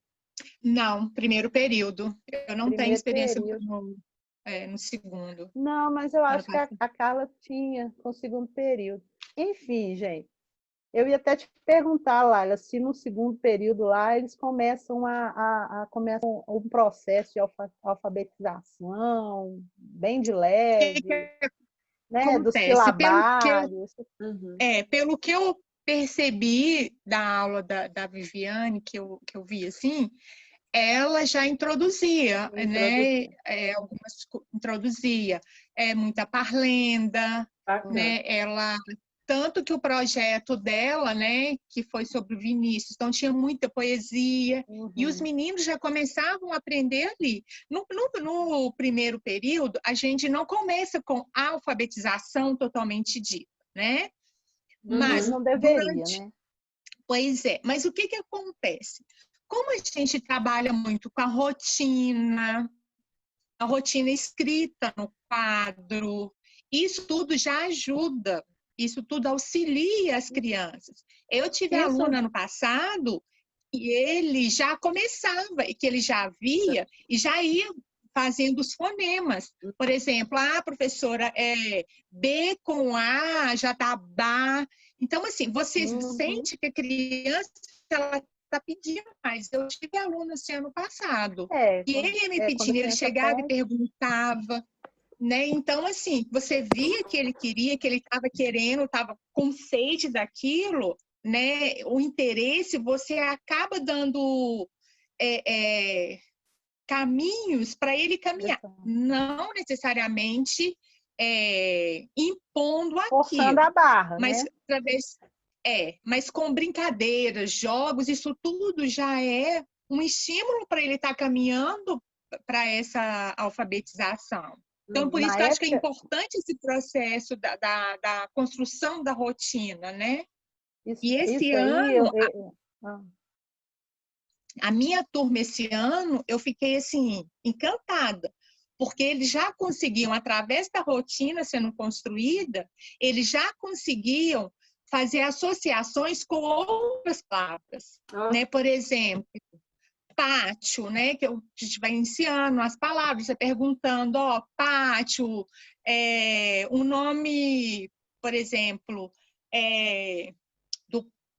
Não, primeiro período. Eu não tenho experiência no segundo. Não, mas eu acho que a Carla tinha com o segundo período. Enfim, gente, eu ia até te perguntar, Laila, se no segundo período lá eles começam começam um processo de alfabetização bem de leve, né, dos silabários. Pelo que eu percebi da aula da Viviane, que eu vi assim, ela já introduzia, né? Introduzia muita parlenda, né? Ela tanto que o projeto dela, né, que foi sobre o Vinícius, então tinha muita poesia, e os meninos já começavam a aprender ali. No primeiro período, a gente não começa com a alfabetização totalmente dita, né? Mas não deveria, né? Pois é, mas o que que acontece? Como a gente trabalha muito com a rotina escrita no quadro, isso tudo já ajuda, isso tudo auxilia as crianças. Eu tive aluna ano passado e ele já começava, e que ele já via e já ia fazendo os fonemas. Por exemplo, professora, B com A já tá Bá. Então, assim, você sente que a criança ela está pedindo mais. Eu tive aluno esse ano passado. E ele ia me pedindo, ele chegava e perguntava. Né? Então, assim, você via que ele queria, que ele estava querendo, estava com sede daquilo, né? O interesse, você acaba dando caminhos para ele caminhar. Não necessariamente impondo forçando aquilo. a barra, mas né? através mas com brincadeiras, jogos, isso tudo já é um estímulo para ele estar caminhando para essa alfabetização. Então, por isso que eu acho que é importante esse processo da construção da rotina, né? E esse ano, a minha turma esse ano, eu fiquei assim, encantada, porque eles já conseguiam, através da rotina sendo construída, eles já conseguiam fazer associações com outras palavras, né? Por exemplo, pátio, né? Que a gente vai iniciando as palavras, você perguntando, pátio, um nome, por exemplo,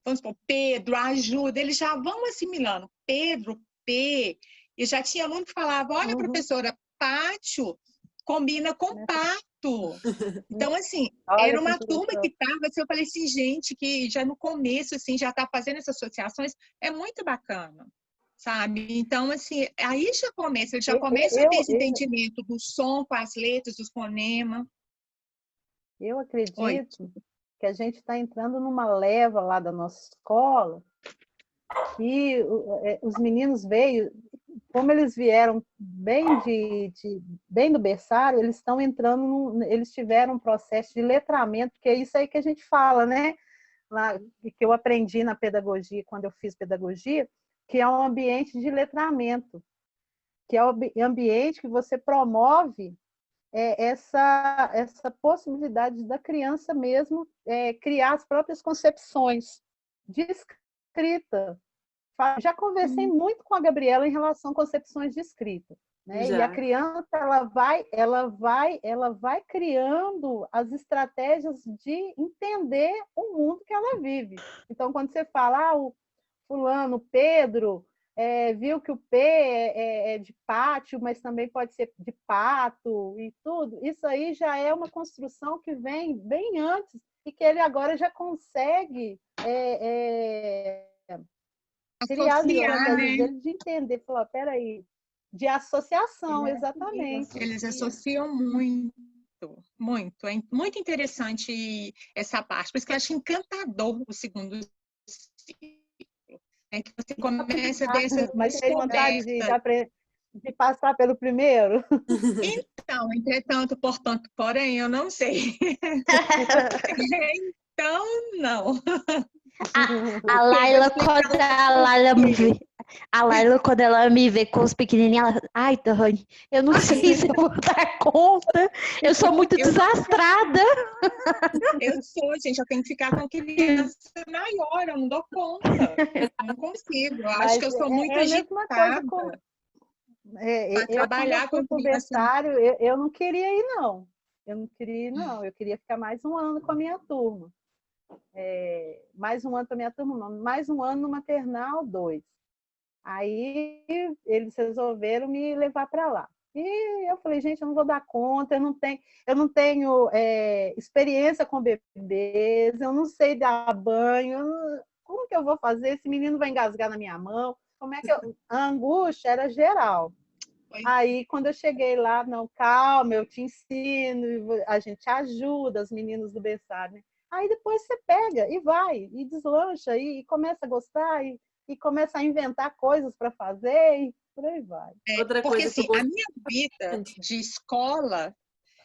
vamos supor, Pedro, ajuda, eles já vão assimilando. Pedro, P. E já tinha aluno que falava, olha, professora, pátio combina com pato. Então, assim, era uma turma que estava, assim, eu falei assim, gente, que já no começo, assim, já está fazendo essas associações, é muito bacana, sabe? Então, assim, aí já começa, ele já começa a ter esse entendimento do som com as letras, dos fonemas. Eu acredito que a gente está entrando numa leva lá da nossa escola e os meninos veio, como eles vieram bem bem do berçário, eles estão entrando, eles tiveram um processo de letramento, que é isso aí que a gente fala, né? Lá, que eu aprendi na pedagogia, quando eu fiz pedagogia, que é um ambiente de letramento, que é o ambiente que você promove essa possibilidade da criança mesmo criar as próprias concepções de escrita. Já conversei muito com a Gabriela em relação a concepções de escrita, né? E a criança ela vai criando as estratégias de entender o mundo que ela vive. Então, quando você fala, o fulano, Pedro, viu que o P é de pátio, mas também pode ser de pato e tudo, isso aí já é uma construção que vem bem antes e que ele agora já consegue criar as estratégias dele de entender, falar, peraí, de associação, exatamente. Eles associam muito, muito. É muito interessante essa parte, por isso que eu acho encantador o segundo ciclo. Que você começa a ver essas Mas tem vontade de passar pelo primeiro? Então, entretanto, portanto, porém, eu não sei. Então, não. A Laila, quando ela me vê com os pequenininhos, ela, ai, Dani, eu não sei se eu vou dar conta, eu sou muito desastrada. Eu sou, gente, eu tenho que ficar com criança maior, eu não dou conta, eu não consigo, eu acho que eu sou muito agitada. Trabalhar com conversário, eu não queria ir, não. Eu queria ficar mais um ano com a minha turma. Mais um ano com a minha turma, não, mais um ano no maternal 2. Aí eles resolveram me levar para lá. E eu falei, gente, eu não vou dar conta, eu não tenho experiência com bebês, eu não sei dar banho, como que eu vou fazer? Esse menino vai engasgar na minha mão. Como é que a angústia era geral. Aí, quando eu cheguei lá, não, calma, eu te ensino, a gente ajuda, os meninos do berçário, né? Aí depois você pega e vai, e deslancha, e começa a gostar, e começa a inventar coisas para fazer, e por aí vai. Outra porque, assim, a minha vida de escola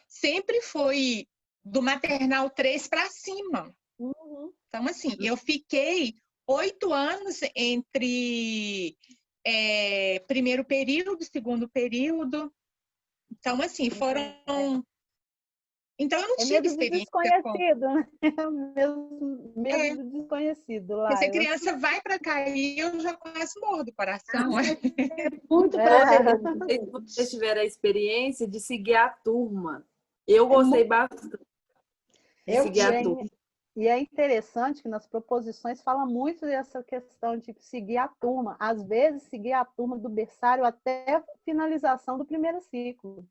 sempre foi do maternal 3 para cima. Uhum. Então, assim, eu fiquei 8 anos entre primeiro período, segundo período. Então, assim, foram... Então, eu não tive experiência desconhecido, né? Medo do desconhecido lá. Se a criança vai para cair, eu já quase morro do coração. Muito prazer. Se vocês tiveram a experiência de seguir a turma. Eu gostei bastante de seguir a turma. E é interessante que nas proposições fala muito dessa questão de seguir a turma. Às vezes, seguir a turma do berçário até a finalização do primeiro ciclo.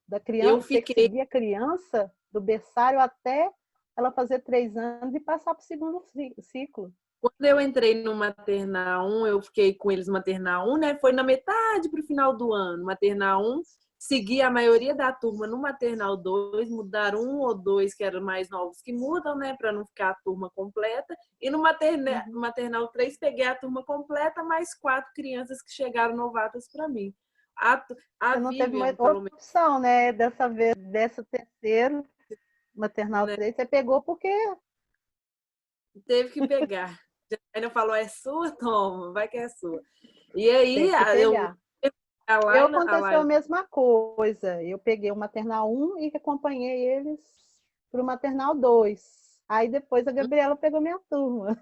Da criança, ter que seguir a criança do berçário até ela fazer 3 anos e passar para o segundo ciclo. Quando eu entrei no maternal 1, eu fiquei com eles no maternal 1, né? Foi na metade para o final do ano. Maternal 1, segui a maioria da turma no maternal 2, mudaram 1 ou 2 que eram mais novos que mudam, né? Para não ficar a turma completa. E no maternal 3, peguei a turma completa, mais 4 crianças que chegaram novatas para mim. Você não teve uma opção, né? Dessa vez, dessa terceiro, maternal 3, você pegou porque... Teve que pegar. A Janaína falou, é sua? Toma, vai que é sua. E aí, aconteceu a mesma coisa. Eu peguei o maternal 1 e acompanhei eles para o maternal 2. Aí depois a Gabriela pegou minha turma.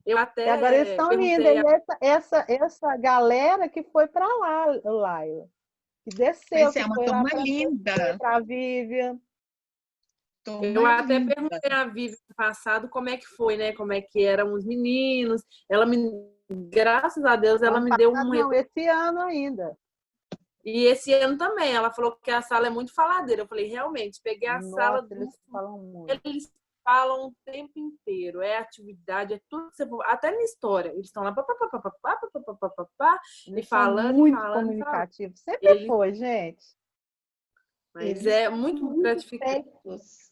Eu até e agora eles estão lindos. E essa galera que foi para lá, Laila, que desceu, que foi lá para a Vivian. Eu até perguntei a Vivian no passado como é que foi, né? Como é que eram os meninos. Graças a Deus, ela me deu um... Não, esse ano ainda. E esse ano também. Ela falou que a sala é muito faladeira. Eu falei, realmente, peguei a sala... Eles falam muito. Eles falam o tempo inteiro. É atividade, é tudo que você... Até na história. Eles estão lá e falando, muito falando, comunicativo. Sempre foi, gente. Mas é muito gratificante.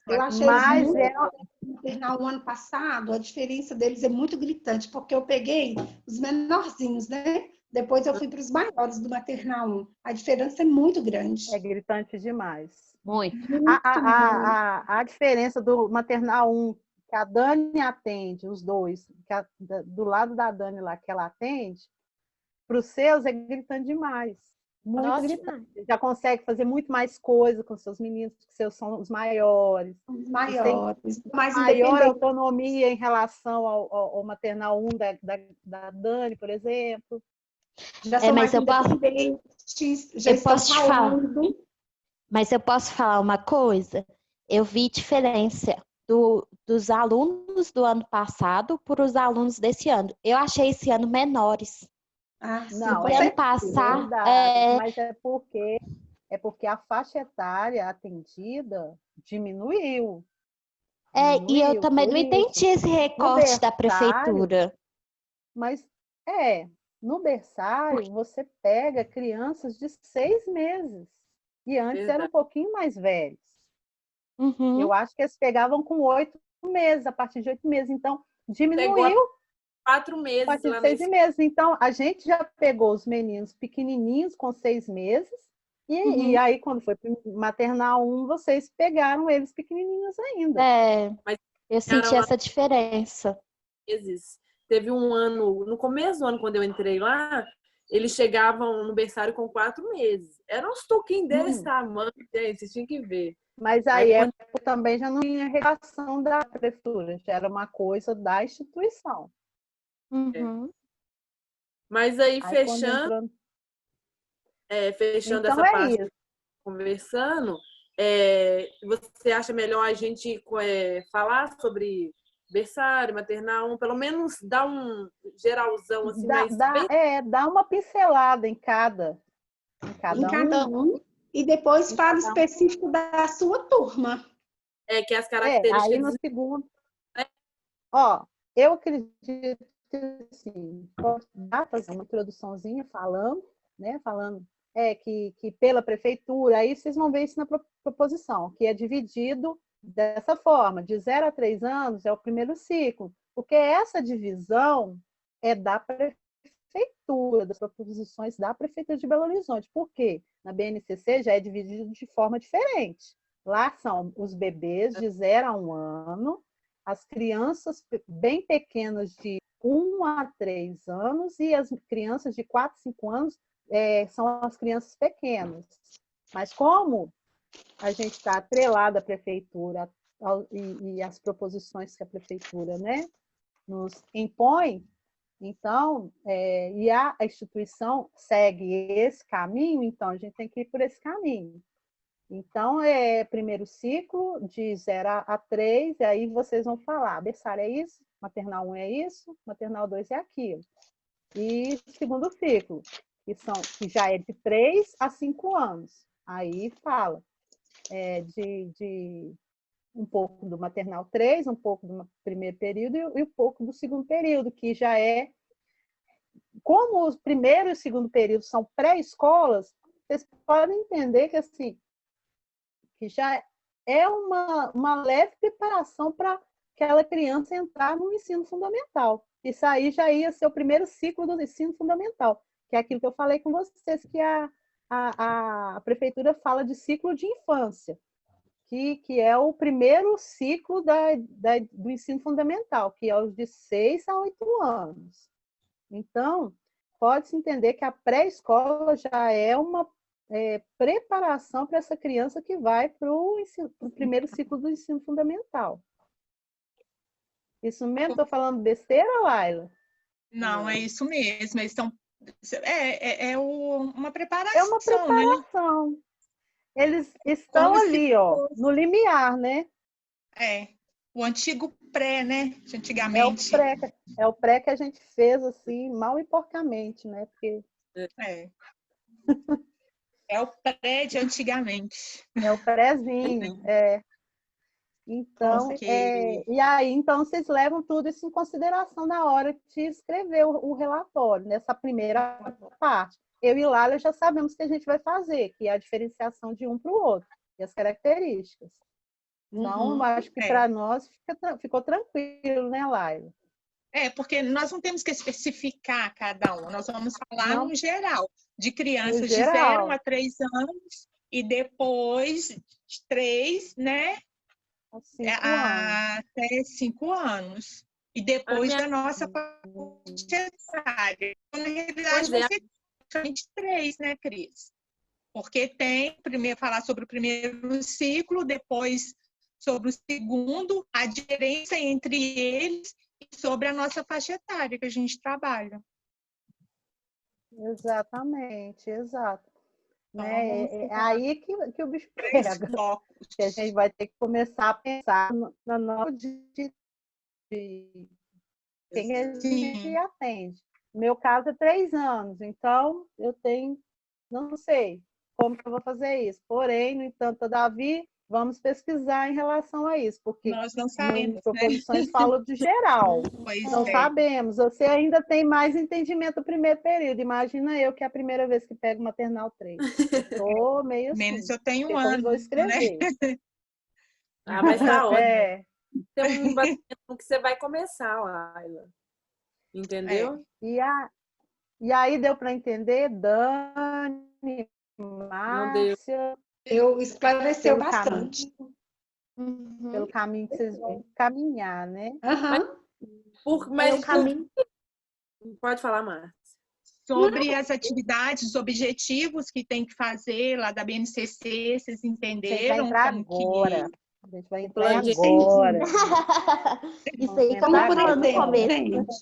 Eu achei no maternal o ano passado, a diferença deles é muito gritante, porque eu peguei os menorzinhos, né? Depois eu fui para os maiores do maternal 1. A diferença é muito grande. É gritante demais. Muito. A diferença do maternal 1, que a Dani atende, os dois, do lado da Dani lá, que ela atende, para os seus é gritante demais. Muito gritante. Já consegue fazer muito mais coisa com seus meninos, porque seus são os maiores. Os maiores. Maior autonomia em relação ao maternal 1 da Dani, por exemplo. Já são mais independentes, já estão falando. Mas eu posso falar uma coisa? Eu vi diferença dos alunos do ano passado para os alunos desse ano. Eu achei esse ano menores. Não, ano passado, mas é porque a faixa etária atendida diminuiu. E eu também não entendi esse recorte da prefeitura. Mas no berçário você pega crianças de 6 meses. E antes eram um pouquinho mais velhos. Uhum. Eu acho que eles pegavam com 8 meses, a partir de 8 meses. Então, diminuiu. 4 meses. A partir de 6 meses. Então, a gente já pegou os meninos pequenininhos com 6 meses. E aí, quando foi para maternal 1, vocês pegaram eles pequenininhos ainda. Mas eu senti essa diferença. Teve um ano, no começo do ano, quando eu entrei lá, eles chegavam no berçário com 4 meses. Eram uns tuquinhos desse tamanho, gente, vocês tinham que ver. Mas aí também já não tinha regulação da prefeitura, já era uma coisa da instituição. Mas aí fechando então, essa parte, conversando, você acha melhor a gente falar sobre berçário, maternal 1, pelo menos dar um geralzão assim, dá uma pincelada em cada um. E depois fala específico da sua turma. Que as características. Aí no segundo. Eu acredito que sim, dá para fazer uma introduçãozinha falando, né? Falando que pela prefeitura, aí vocês vão ver isso na proposição, que é dividido dessa forma, de 0 a 3 anos é o primeiro ciclo, porque essa divisão é da prefeitura, das proposições da Prefeitura de Belo Horizonte. Por quê? Na BNCC já é dividido de forma diferente. Lá são os bebês de 0 a 1 ano, as crianças bem pequenas de 1 a 3 anos e as crianças de 4 a 5 anos são as crianças pequenas. Mas como a gente está atrelado à prefeitura e as proposições que a prefeitura, né, nos impõe, então, e a instituição segue esse caminho, então a gente tem que ir por esse caminho. Então, primeiro ciclo, de 0 a 3, e aí vocês vão falar, berçário é isso, maternal 1 é isso, maternal 2 é aquilo. E segundo ciclo, que já é de 3 a 5 anos. Aí fala de um pouco do maternal 3, um pouco do primeiro período e um pouco do segundo período, que já é... Como o primeiro e o segundo período são pré-escolas, vocês podem entender que, assim, que já é uma leve preparação para aquela criança entrar no ensino fundamental. Isso aí já ia ser o primeiro ciclo do ensino fundamental, que é aquilo que eu falei com vocês, que a prefeitura fala de ciclo de infância, que é o primeiro ciclo do ensino fundamental, que é os de 6 a 8 anos. Então, pode-se entender que a pré-escola já é uma preparação para essa criança que vai para o primeiro ciclo do ensino fundamental. Isso mesmo? Estou falando besteira, Laila? Não, é isso mesmo. Eles estão... uma preparação. É uma preparação. Né? Eles estão ali, no limiar, né? O antigo pré, né? De antigamente. É o pré que a gente fez assim, mal e porcamente, né? Porque... É o pré de antigamente. É o prézinho, Então, e aí, então, vocês levam tudo isso em consideração na hora de escrever o relatório, nessa primeira parte. Eu e Lala já sabemos o que a gente vai fazer, que é a diferenciação de um para o outro, e as características. Então, acho que para nós ficou tranquilo, né, Laila? Porque nós não temos que especificar cada um, nós vamos falar no geral, de crianças de 0 a 3 anos, e depois de 3, né? Até 5 anos. E depois da nossa faixa etária. Na realidade, vai ser 23, né, Cris? Porque tem, primeiro, falar sobre o primeiro ciclo, depois sobre o segundo, a diferença entre eles e sobre a nossa faixa etária que a gente trabalha. Exatamente, exato. Né? É aí que o bicho pega. Que a gente vai ter que começar a pensar na nossa de quem a gente atende. No meu caso é 3 anos, então eu tenho, não sei como que eu vou fazer isso. Porém, no entanto, todavia, vamos pesquisar em relação a isso, porque nós não sabemos, nas proposições falam de geral. Não sabemos. Você ainda tem mais entendimento do primeiro período. Imagina eu que é a primeira vez que pego maternal 3. Estou meio assim. Menos eu tenho um ano, vou escrever. Né? Mas tá ótimo. Tem um batimento que você vai começar, Laila. Entendeu? E aí deu para entender, Dani, Márcia? Eu esclareceu bastante. Pelo caminho que vocês vão caminhar, né? Mas caminho... Pode falar, Márcia. Sobre as atividades, os objetivos que tem que fazer lá da BNCC, vocês entenderam? A gente vai entrar agora. Isso aí, como por exemplo,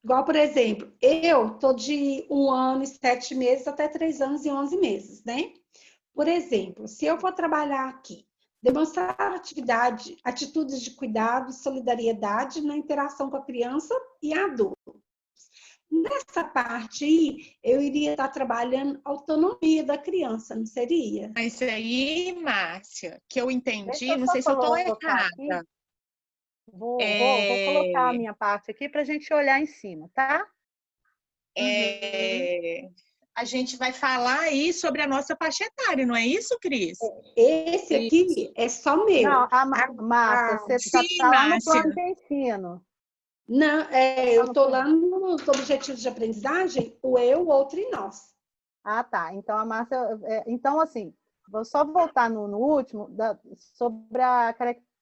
igual, por exemplo, eu estou de 1 ano e 7 meses até 3 anos e 11 meses, né? Por exemplo, se eu for trabalhar aqui, demonstrar atitudes de cuidado, solidariedade na interação com a criança e adulto. Nessa parte aí, eu iria estar trabalhando a autonomia da criança, não seria? Mas aí, Márcia, que eu entendi, não sei se eu estou errada. Vou colocar a minha parte aqui para a gente olhar em cima, tá? a gente vai falar aí sobre a nossa faixa etária, não é isso, Cris? Esse aqui é só meu. Não, Márcia, você sim, está lá no Márcia. plano de ensino. Não, eu estou lá nos objetivos de aprendizagem, o eu, o outro e nós. Ah, tá. Então, a Márcia... então, assim, vou só voltar no último, sobre as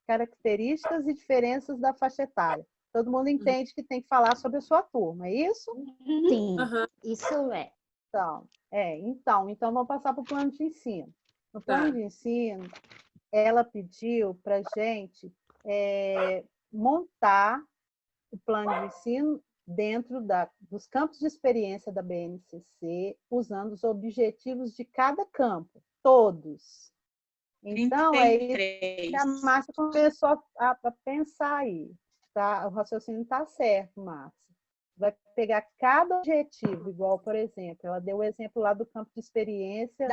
características e diferenças da faixa etária. Todo mundo entende que tem que falar sobre a sua turma, é isso? Sim, isso é. Então vamos passar para o plano de ensino. No plano de ensino, ela pediu para a gente montar o plano de ensino dentro dos campos de experiência da BNCC, usando os objetivos de cada campo, todos. Então, 33. É isso que a Márcia começou a pensar aí. Tá? O raciocínio está certo, Márcia. Vai pegar cada objetivo, igual, por exemplo, ela deu o exemplo lá do campo de experiência.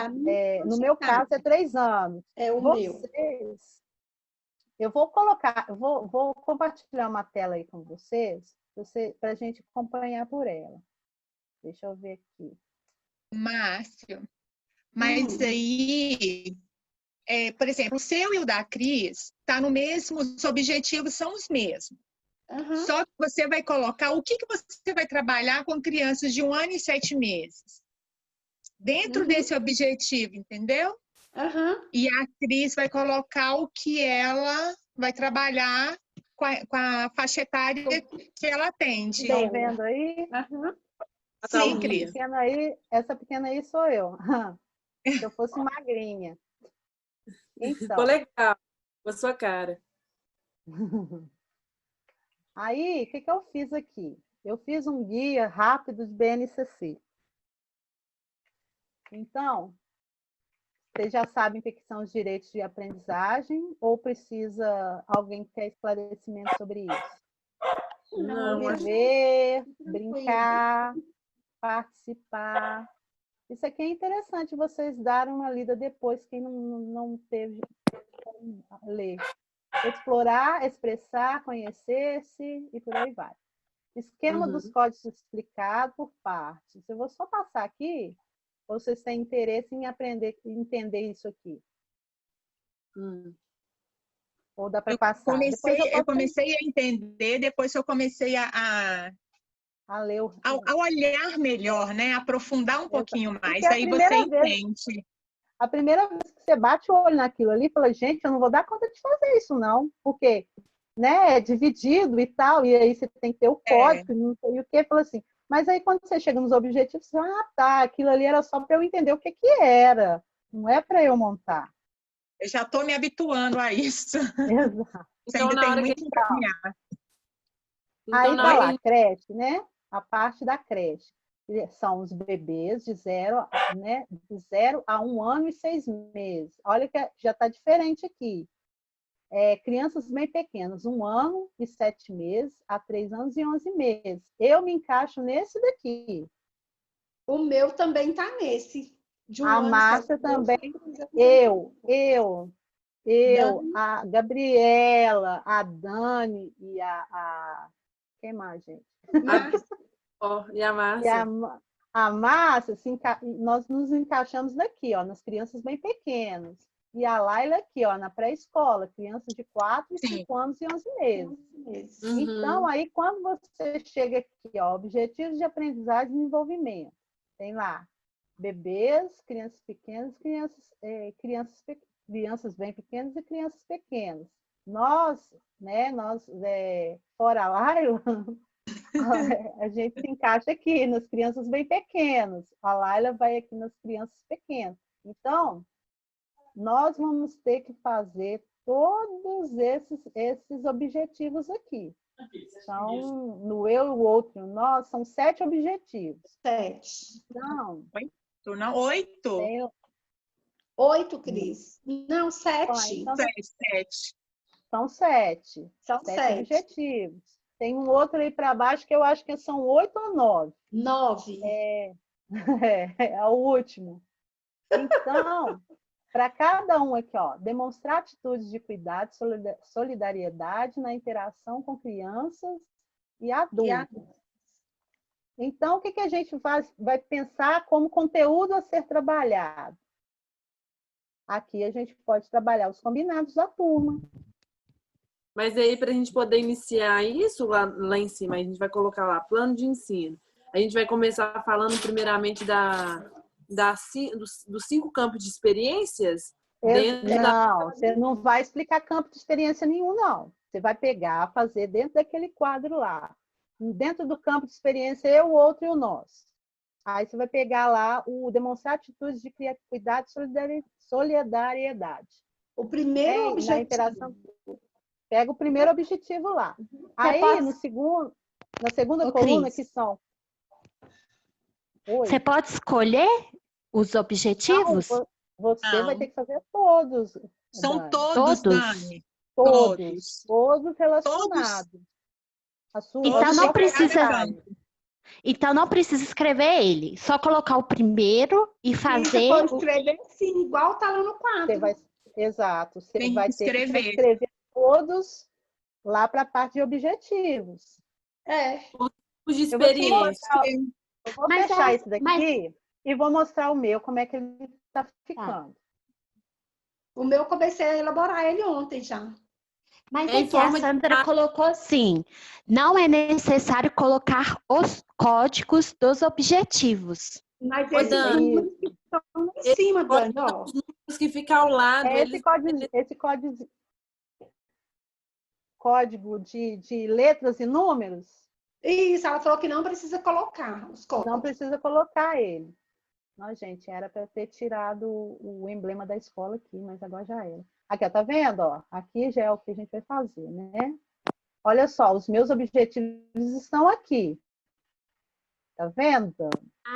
No meu caso, é 3 anos. É o Vocês, meu. eu vou colocar, vou compartilhar uma tela aí com vocês, para a gente acompanhar por ela. Deixa eu ver aqui. Márcio, mas aí, por exemplo, o seu e o da Cris tá no mesmo, os objetivos são os mesmos. Só que você vai colocar o que você vai trabalhar com crianças de 1 ano e 7 meses. Dentro desse objetivo, entendeu? E a Cris vai colocar o que ela vai trabalhar com a faixa etária que ela atende. Estão vendo aí? Sim, Cris. Essa pequena aí sou eu. Se eu fosse magrinha. Então. Ficou legal, com a sua cara. Aí, o que eu fiz aqui? Eu fiz um guia rápido de BNCC. Então, vocês já sabem o que são os direitos de aprendizagem ou precisa alguém ter esclarecimento sobre isso? Não, Conviver, brincar, participar. Isso aqui é interessante vocês darem uma lida depois, quem não teve como ler. Explorar, expressar, conhecer-se e por aí vai. Esquema dos códigos explicado por partes. Eu vou só passar aqui, ou vocês têm interesse em aprender, entender isso aqui? Ou dá para passar? Eu comecei a entender, depois eu comecei a ler a olhar melhor, né? Aprofundar um pouquinho mais. Aí você entende. A primeira vez que você bate o olho naquilo ali, fala, gente, eu não vou dar conta de fazer isso, não. Porque, né, é dividido e tal, e aí você tem que ter o código, não sei o quê. Fala assim, mas aí quando você chega nos objetivos, você fala, tá, aquilo ali era só para eu entender o que era. Não é para eu montar. Eu já estou me habituando a isso. Exato. Então, ainda tem muito que caminhar. Aí tá lá, creche, né? A parte da creche. São os bebês de 0 a 1 ano e 6 meses. Olha que já está diferente aqui. Crianças bem pequenas, 1 ano e 7 meses a 3 anos e 11 meses. Eu me encaixo nesse daqui. O meu também está nesse. A Márcia também. A Gabriela, a Dani e quem mais, gente? E a Márcia. A Márcia, nós nos encaixamos daqui, ó, nas crianças bem pequenas. E a Laila aqui, ó, na pré-escola, crianças de 4, 5 anos e 11 meses. Então, aí, quando você chega aqui, ó, objetivos de aprendizagem e desenvolvimento, tem lá bebês, crianças pequenas, crianças bem pequenas e crianças pequenas. Nós, fora a Laila, a gente se encaixa aqui nas crianças bem pequenas. A Laila vai aqui nas crianças pequenas. Então, nós vamos ter que fazer todos esses objetivos aqui. Então, no eu e o outro, no nós, são 7 objetivos. 7. Não. 8? 8, Cris. Não, 7. Então, 7. São 7. São 7 objetivos. Tem um outro aí para baixo que eu acho que são 8 ou 9. 9. É o último. Então, para cada um aqui, ó, demonstrar atitudes de cuidado e solidariedade na interação com crianças e adultos. Então, o que a gente vai pensar como conteúdo a ser trabalhado? Aqui a gente pode trabalhar os combinados da turma. Mas aí, para a gente poder iniciar isso lá em cima, a gente vai colocar lá, plano de ensino. A gente vai começar falando primeiramente dos 5 campos de experiências. Não, você não vai explicar campo de experiência nenhum, não. Você vai pegar, fazer dentro daquele quadro lá. Dentro do campo de experiência, eu, o outro e o nós. Aí você vai pegar lá o demonstrar atitudes de cuidado e solidariedade. O primeiro objetivo. Na interação, pega o primeiro objetivo lá. Aí, na segunda coluna, Cris, que são... Você pode escolher os objetivos? Não, você vai ter que fazer todos. São Dani. todos, Dani. Todos relacionados. Então não precisa escrever ele. Só colocar o primeiro e fazer... Você pode escrever sim, igual está lá no quadro. Exato. Você Tem vai que ter que escrever todos lá para a parte de objetivos. Os de experiência. Eu vou fechar isso daqui e vou mostrar o meu, como é que ele está ficando. O meu eu comecei a elaborar ele ontem já. Mas aqui a Sandra colocou assim, não é necessário colocar os códigos dos objetivos. Mas esses números que estão em cima, Dani, ó. Os números que ficam ao lado. Esse código de letras e números? Isso, ela falou que não precisa colocar os códigos. Não precisa colocar ele. Não, gente, era para ter tirado o emblema da escola aqui, mas agora já era. Aqui, ó, tá vendo? Ó? Aqui já é o que a gente vai fazer, né? Olha só, os meus objetivos estão aqui. Tá vendo?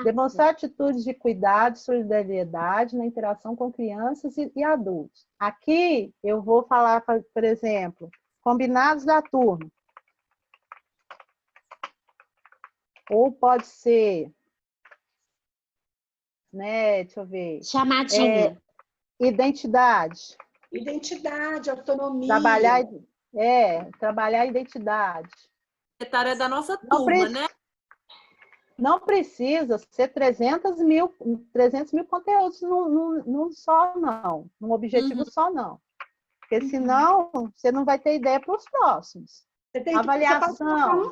Demonstrar atitudes de cuidado e solidariedade na interação com crianças e adultos. Aqui eu vou falar, por exemplo, combinados da turma. Ou pode ser, né? Deixa eu ver. Chamadinha. Identidade. Identidade, autonomia. Trabalhar a identidade. Secretária da nossa turma, né? Não precisa ser 300 mil conteúdos num só, não. Num objetivo só, não. Porque senão você não vai ter ideia para os próximos. Você tem avaliação.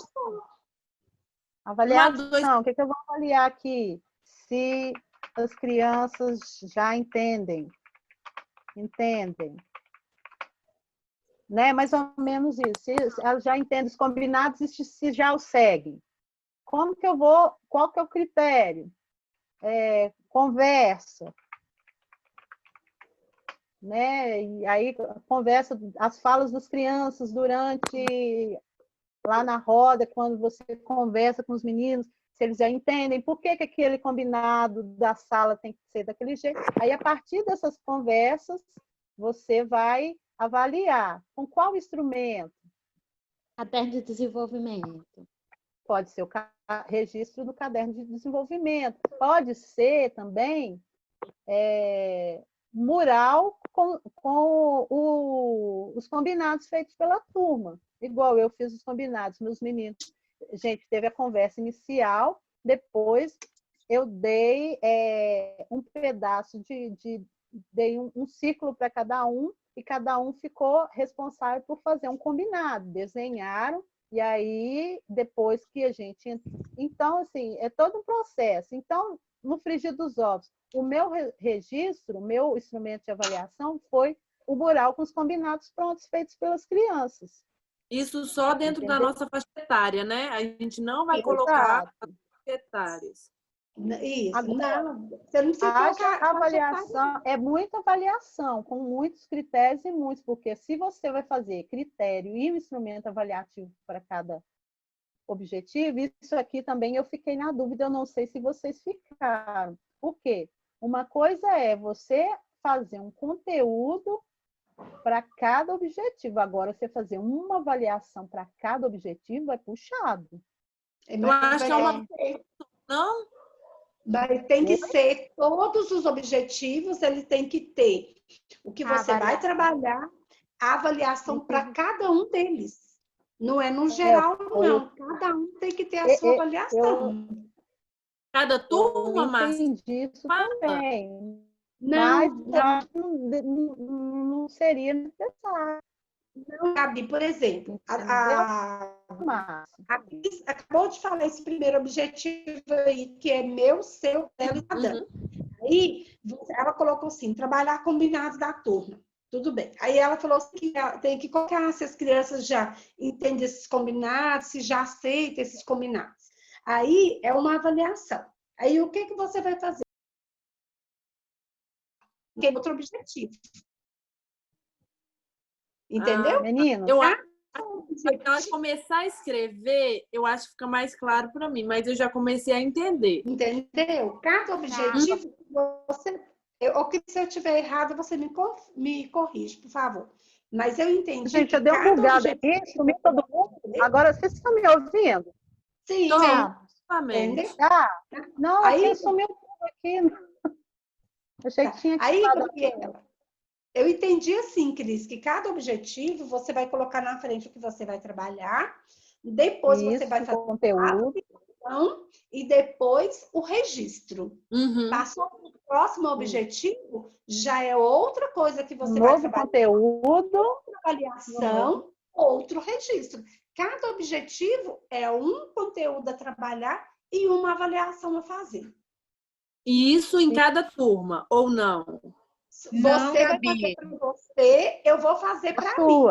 Avaliação. O que eu vou avaliar aqui? Se as crianças já entendem. Né? Mais ou menos isso. Se elas já entendem os combinados e se já os seguem. Como que eu vou? Qual que é o critério? Conversa. Né? E aí, conversa, as falas das crianças durante, lá na roda, quando você conversa com os meninos, se eles já entendem por que aquele combinado da sala tem que ser daquele jeito. Aí, a partir dessas conversas, você vai avaliar com qual instrumento? Caderno de desenvolvimento. Pode ser o registro do caderno de desenvolvimento. Pode ser também mural com os combinados feitos pela turma. Igual eu fiz os combinados, meus meninos. Gente, teve a conversa inicial, depois eu dei um pedaço dei um ciclo para cada um, e cada um ficou responsável por fazer um combinado. Desenharam, e aí, depois que a gente... Então, assim, é todo um processo. Então, no frigir dos ovos, o meu registro, o meu instrumento de avaliação foi o mural com os combinados prontos, feitos pelas crianças. Isso só dentro da nossa faixa etária, né? A gente não vai colocar faixas etárias. Isso. Agora, não, você não precisa colocar avaliação, é muita avaliação, com muitos critérios e muitos, porque se você vai fazer critério e um instrumento avaliativo para cada objetivo, isso aqui também eu fiquei na dúvida, eu não sei se vocês ficaram. Por quê? Uma coisa é você fazer um conteúdo para cada objetivo, agora você fazer uma avaliação para cada objetivo é puxado. Eu acho que é uma... Não? Mas tem que ser todos os objetivos, ele tem que ter o que você vai trabalhar, a avaliação para cada um deles. Não é no geral, não. Cada um tem que ter a sua avaliação. Cada turma, eu Márcia? entendi isso também. Não, Mas não seria necessário. não, Gabi, por exemplo, a Cris acabou de falar esse primeiro objetivo aí, que é meu, seu, dela e da Dana. Aí, ela colocou assim, trabalhar combinados da turma. Tudo bem. Aí ela falou assim, que tem que colocar se as crianças já entendem esses combinados, se já aceitam esses combinados. Aí, é uma avaliação. Aí, o que você vai fazer? Tem outro objetivo. Entendeu? Menino, eu acho que começar a escrever, eu acho que fica mais claro para mim, mas eu já comecei a entender. Entendeu? Cada objetivo, se eu estiver errado, você me corrige, por favor. Mas eu entendi. Gente, eu dei uma bugada aqui, sumiu todo mundo. Agora vocês estão me ouvindo? Sim, exatamente. Não, aí sumiu tudo aqui. Achei que tinha que aí, Gabriela, eu entendi assim, Cris, que cada objetivo você vai colocar na frente o que você vai trabalhar, depois você vai fazer o conteúdo e depois o registro. Passou para o próximo objetivo, já é outra coisa que você vai trabalhar. Conteúdo, outra avaliação, outro registro. Cada objetivo é um conteúdo a trabalhar e uma avaliação a fazer. E isso em cada turma, ou não? Você vai fazer para você, eu vou fazer para mim.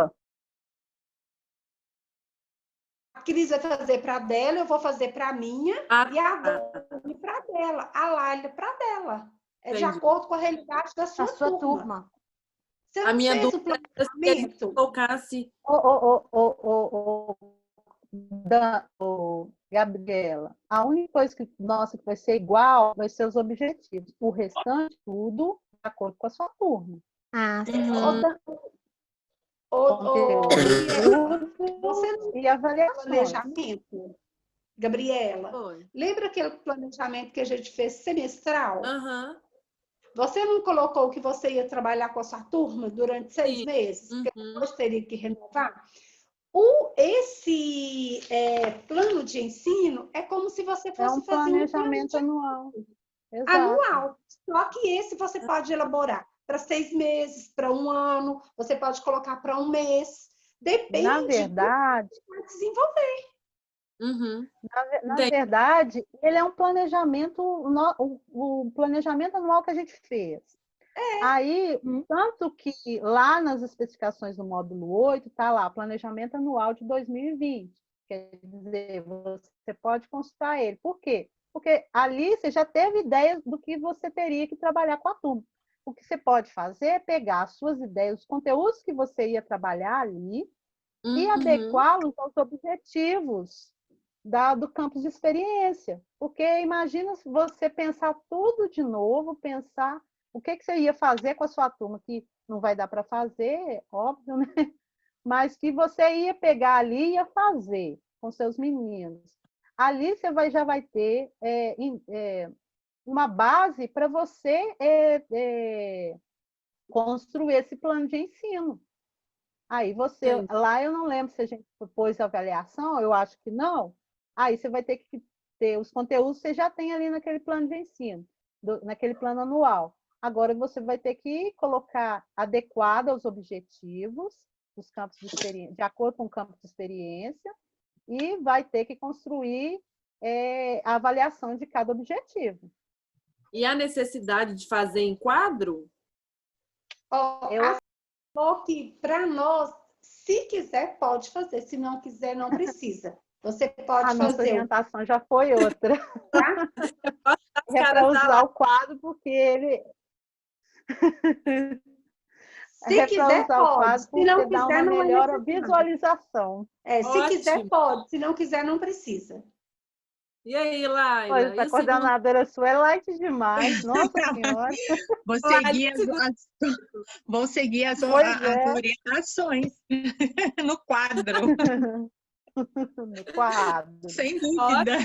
A Cris vai fazer para dela, eu vou fazer para minha, e a Dani para dela, a Laila para dela. É de acordo com a realidade da sua turma. Você a minha fez dúvida o planejamento? Colocasse... Gabriela, a única coisa que vai ser igual vai ser os objetivos. O restante, tudo de acordo com a sua turma. Você não e avaliações. Planejamento, Gabriela. Lembra aquele planejamento que a gente fez semestral? Você não colocou que você ia trabalhar com a sua turma durante 6 meses? Porque depois teria que renovar? Esse plano de ensino é como se você fosse fazer um planejamento anual. Anual. Só que esse você pode elaborar para 6 meses, para 1 ano, você pode colocar para 1 mês. Depende. Na verdade, do que vai desenvolver. Na verdade, ele é um planejamento, o planejamento anual que a gente fez. Aí, tanto que lá nas especificações do módulo 8, está lá, planejamento anual de 2020. Quer dizer, você pode consultar ele. Por quê? Porque ali você já teve ideias do que você teria que trabalhar com a turma. O que você pode fazer é pegar as suas ideias, os conteúdos que você ia trabalhar ali e adequá-los aos objetivos do campus de experiência. Porque imagina se você pensar tudo de novo, pensar o que você ia fazer com a sua turma, que não vai dar para fazer, óbvio, né? Mas que você ia pegar ali e ia fazer com seus meninos. Ali você já vai ter uma base para você construir esse plano de ensino. Aí você, lá eu não lembro se a gente pôs a avaliação, eu acho que não. Aí você vai ter que ter os conteúdos que você já tem ali naquele plano de ensino, naquele plano anual. Agora você vai ter que colocar adequado aos objetivos dos campos de experiência, de acordo com o campo de experiência, e vai ter que construir a avaliação de cada objetivo. E a necessidade de fazer em quadro? Que para nós, se quiser, pode fazer. Se não quiser, não precisa. Você pode fazer. A nossa orientação já foi outra. Tá? É para usar o quadro, porque ele... Se quiser, pode. Se não quiser, não é melhor visualização. Se quiser, pode. Se não quiser, não precisa. E aí, Laila? Pois, a coordenadora sua é light demais. Nossa Senhora. Vou seguir as orientações no quadro. No quadro. Sem dúvida.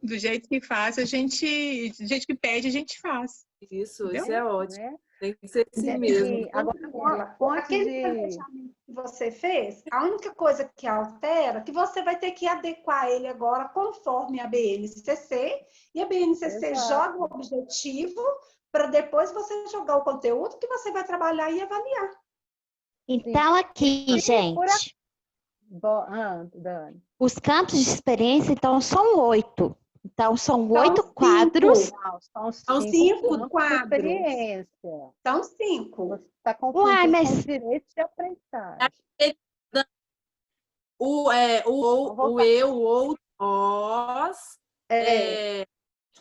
Do jeito que faz, do jeito que pede, a gente faz. Isso é ótimo. Tem que ser assim mesmo. Agora, aquele planejamento que você fez, a única coisa que altera é que você vai ter que adequar ele agora conforme a BNCC, e a BNCC joga o objetivo para depois você jogar o conteúdo que você vai trabalhar e avaliar. Então, aqui, gente, Dani. os campos de experiência, então, são 8. Então, são 8 quadros. Não, são 5 quadros. São 5. Você está confundindo com os direitos de aprendizagem. O eu, o outro, nós,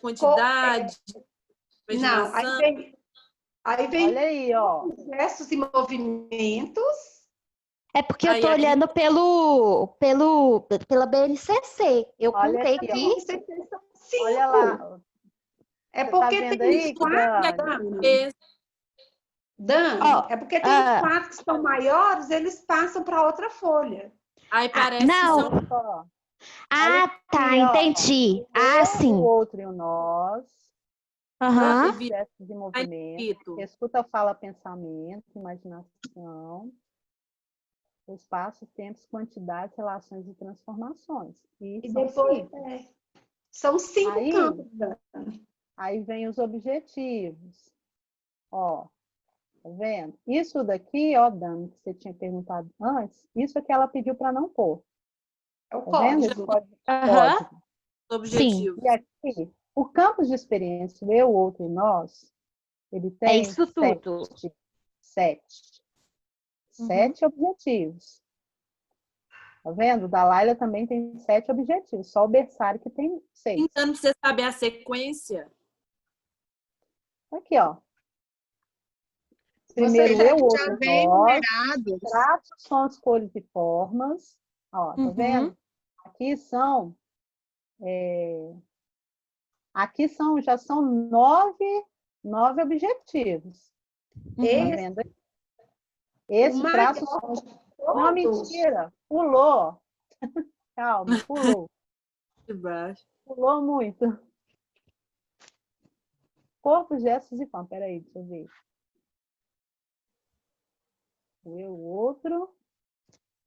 quantidade, não, aí vem olha aí, ó. Gestos e movimentos. É porque eu estou olhando pela BNCC. Eu contei aqui. Olha lá. É porque tá tem os quadros. Dani, é porque tem os quadros que são maiores, eles passam para outra folha. Aí parece não. que são... Tá, entendi. Sim. O outro e o nós. Gestos de movimento. Escuta, fala, pensamento, imaginação. Espaço, tempos, quantidades, relações e transformações. E depois são 5 campos. Aí vem os objetivos. Ó, tá vendo? Isso daqui, ó, Dani, que você tinha perguntado antes, isso é que ela pediu para não pôr. É o código. Código. Objetivo. E aqui, o campo de experiência, eu, outro e nós, ele tem isso tudo. 7 objetivos. Tá vendo? O da Laila também tem 7 objetivos. Só o berçário que tem 6. Então, você sabe a sequência? Aqui, ó. Primeiro eu, outro nós. Traços, sons, cores e formas. Ó, tá vendo? Aqui são... já são 9 objetivos. Tá vendo? Esse traço... Não, mentira. Pulou. Calma, pulou. Pulou muito. Corpo, gestos e forma. Peraí, deixa eu ver. O outro.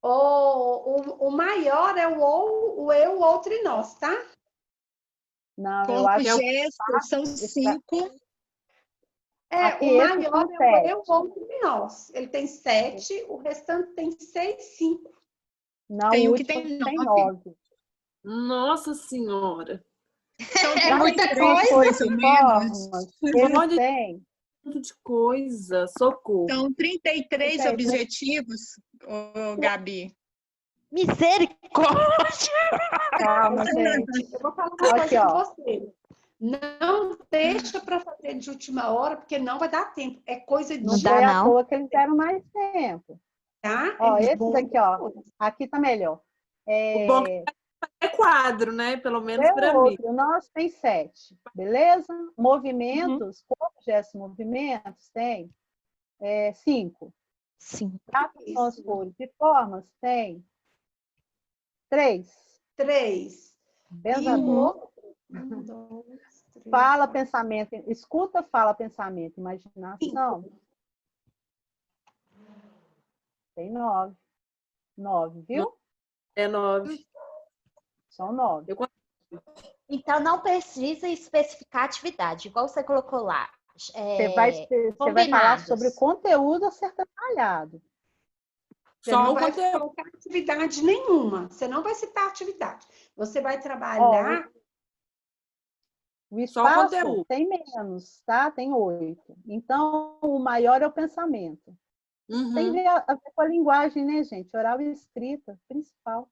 O maior é o eu, o outro e nós, tá? Não, eu acho que gestos são 5. O maior é o eu, o outro e nós. Ele tem 7, o restante tem 6, 5. Não, tem o que tem 9. Nossa Senhora! É muita coisa, Eles têm muito de coisa, socorro. São 33 objetivos, Gabi. Misericórdia! Calma, gente. Eu vou falar uma coisa com você. Não deixa para fazer de última hora, porque não vai dar tempo. É coisa de... Não foi à toa que eles deram mais tempo. Tá? Ó, esse daqui, ó. Aqui tá melhor. O bom é quadro, né? Pelo menos para mim. O nosso tem 7, beleza? Movimentos, corpo, gestos, movimentos, tem 5. 5. Traços, cores e formas, tem 3. Pensador. 1, 2, 3. Fala, pensamento. Escuta, fala, pensamento. Imaginação. 5. Tem 9. 9, viu? É 9. São 9. Então, não precisa especificar atividade, igual você colocou lá. Você vai falar sobre o conteúdo a ser trabalhado. Você não vai colocar atividade nenhuma. Você não vai citar atividade. Você vai trabalhar... O espaço tem menos, tá? Tem 8. Então, o maior é o pensamento. Tem a ver com a linguagem, né, gente? Oral e escrita, principal.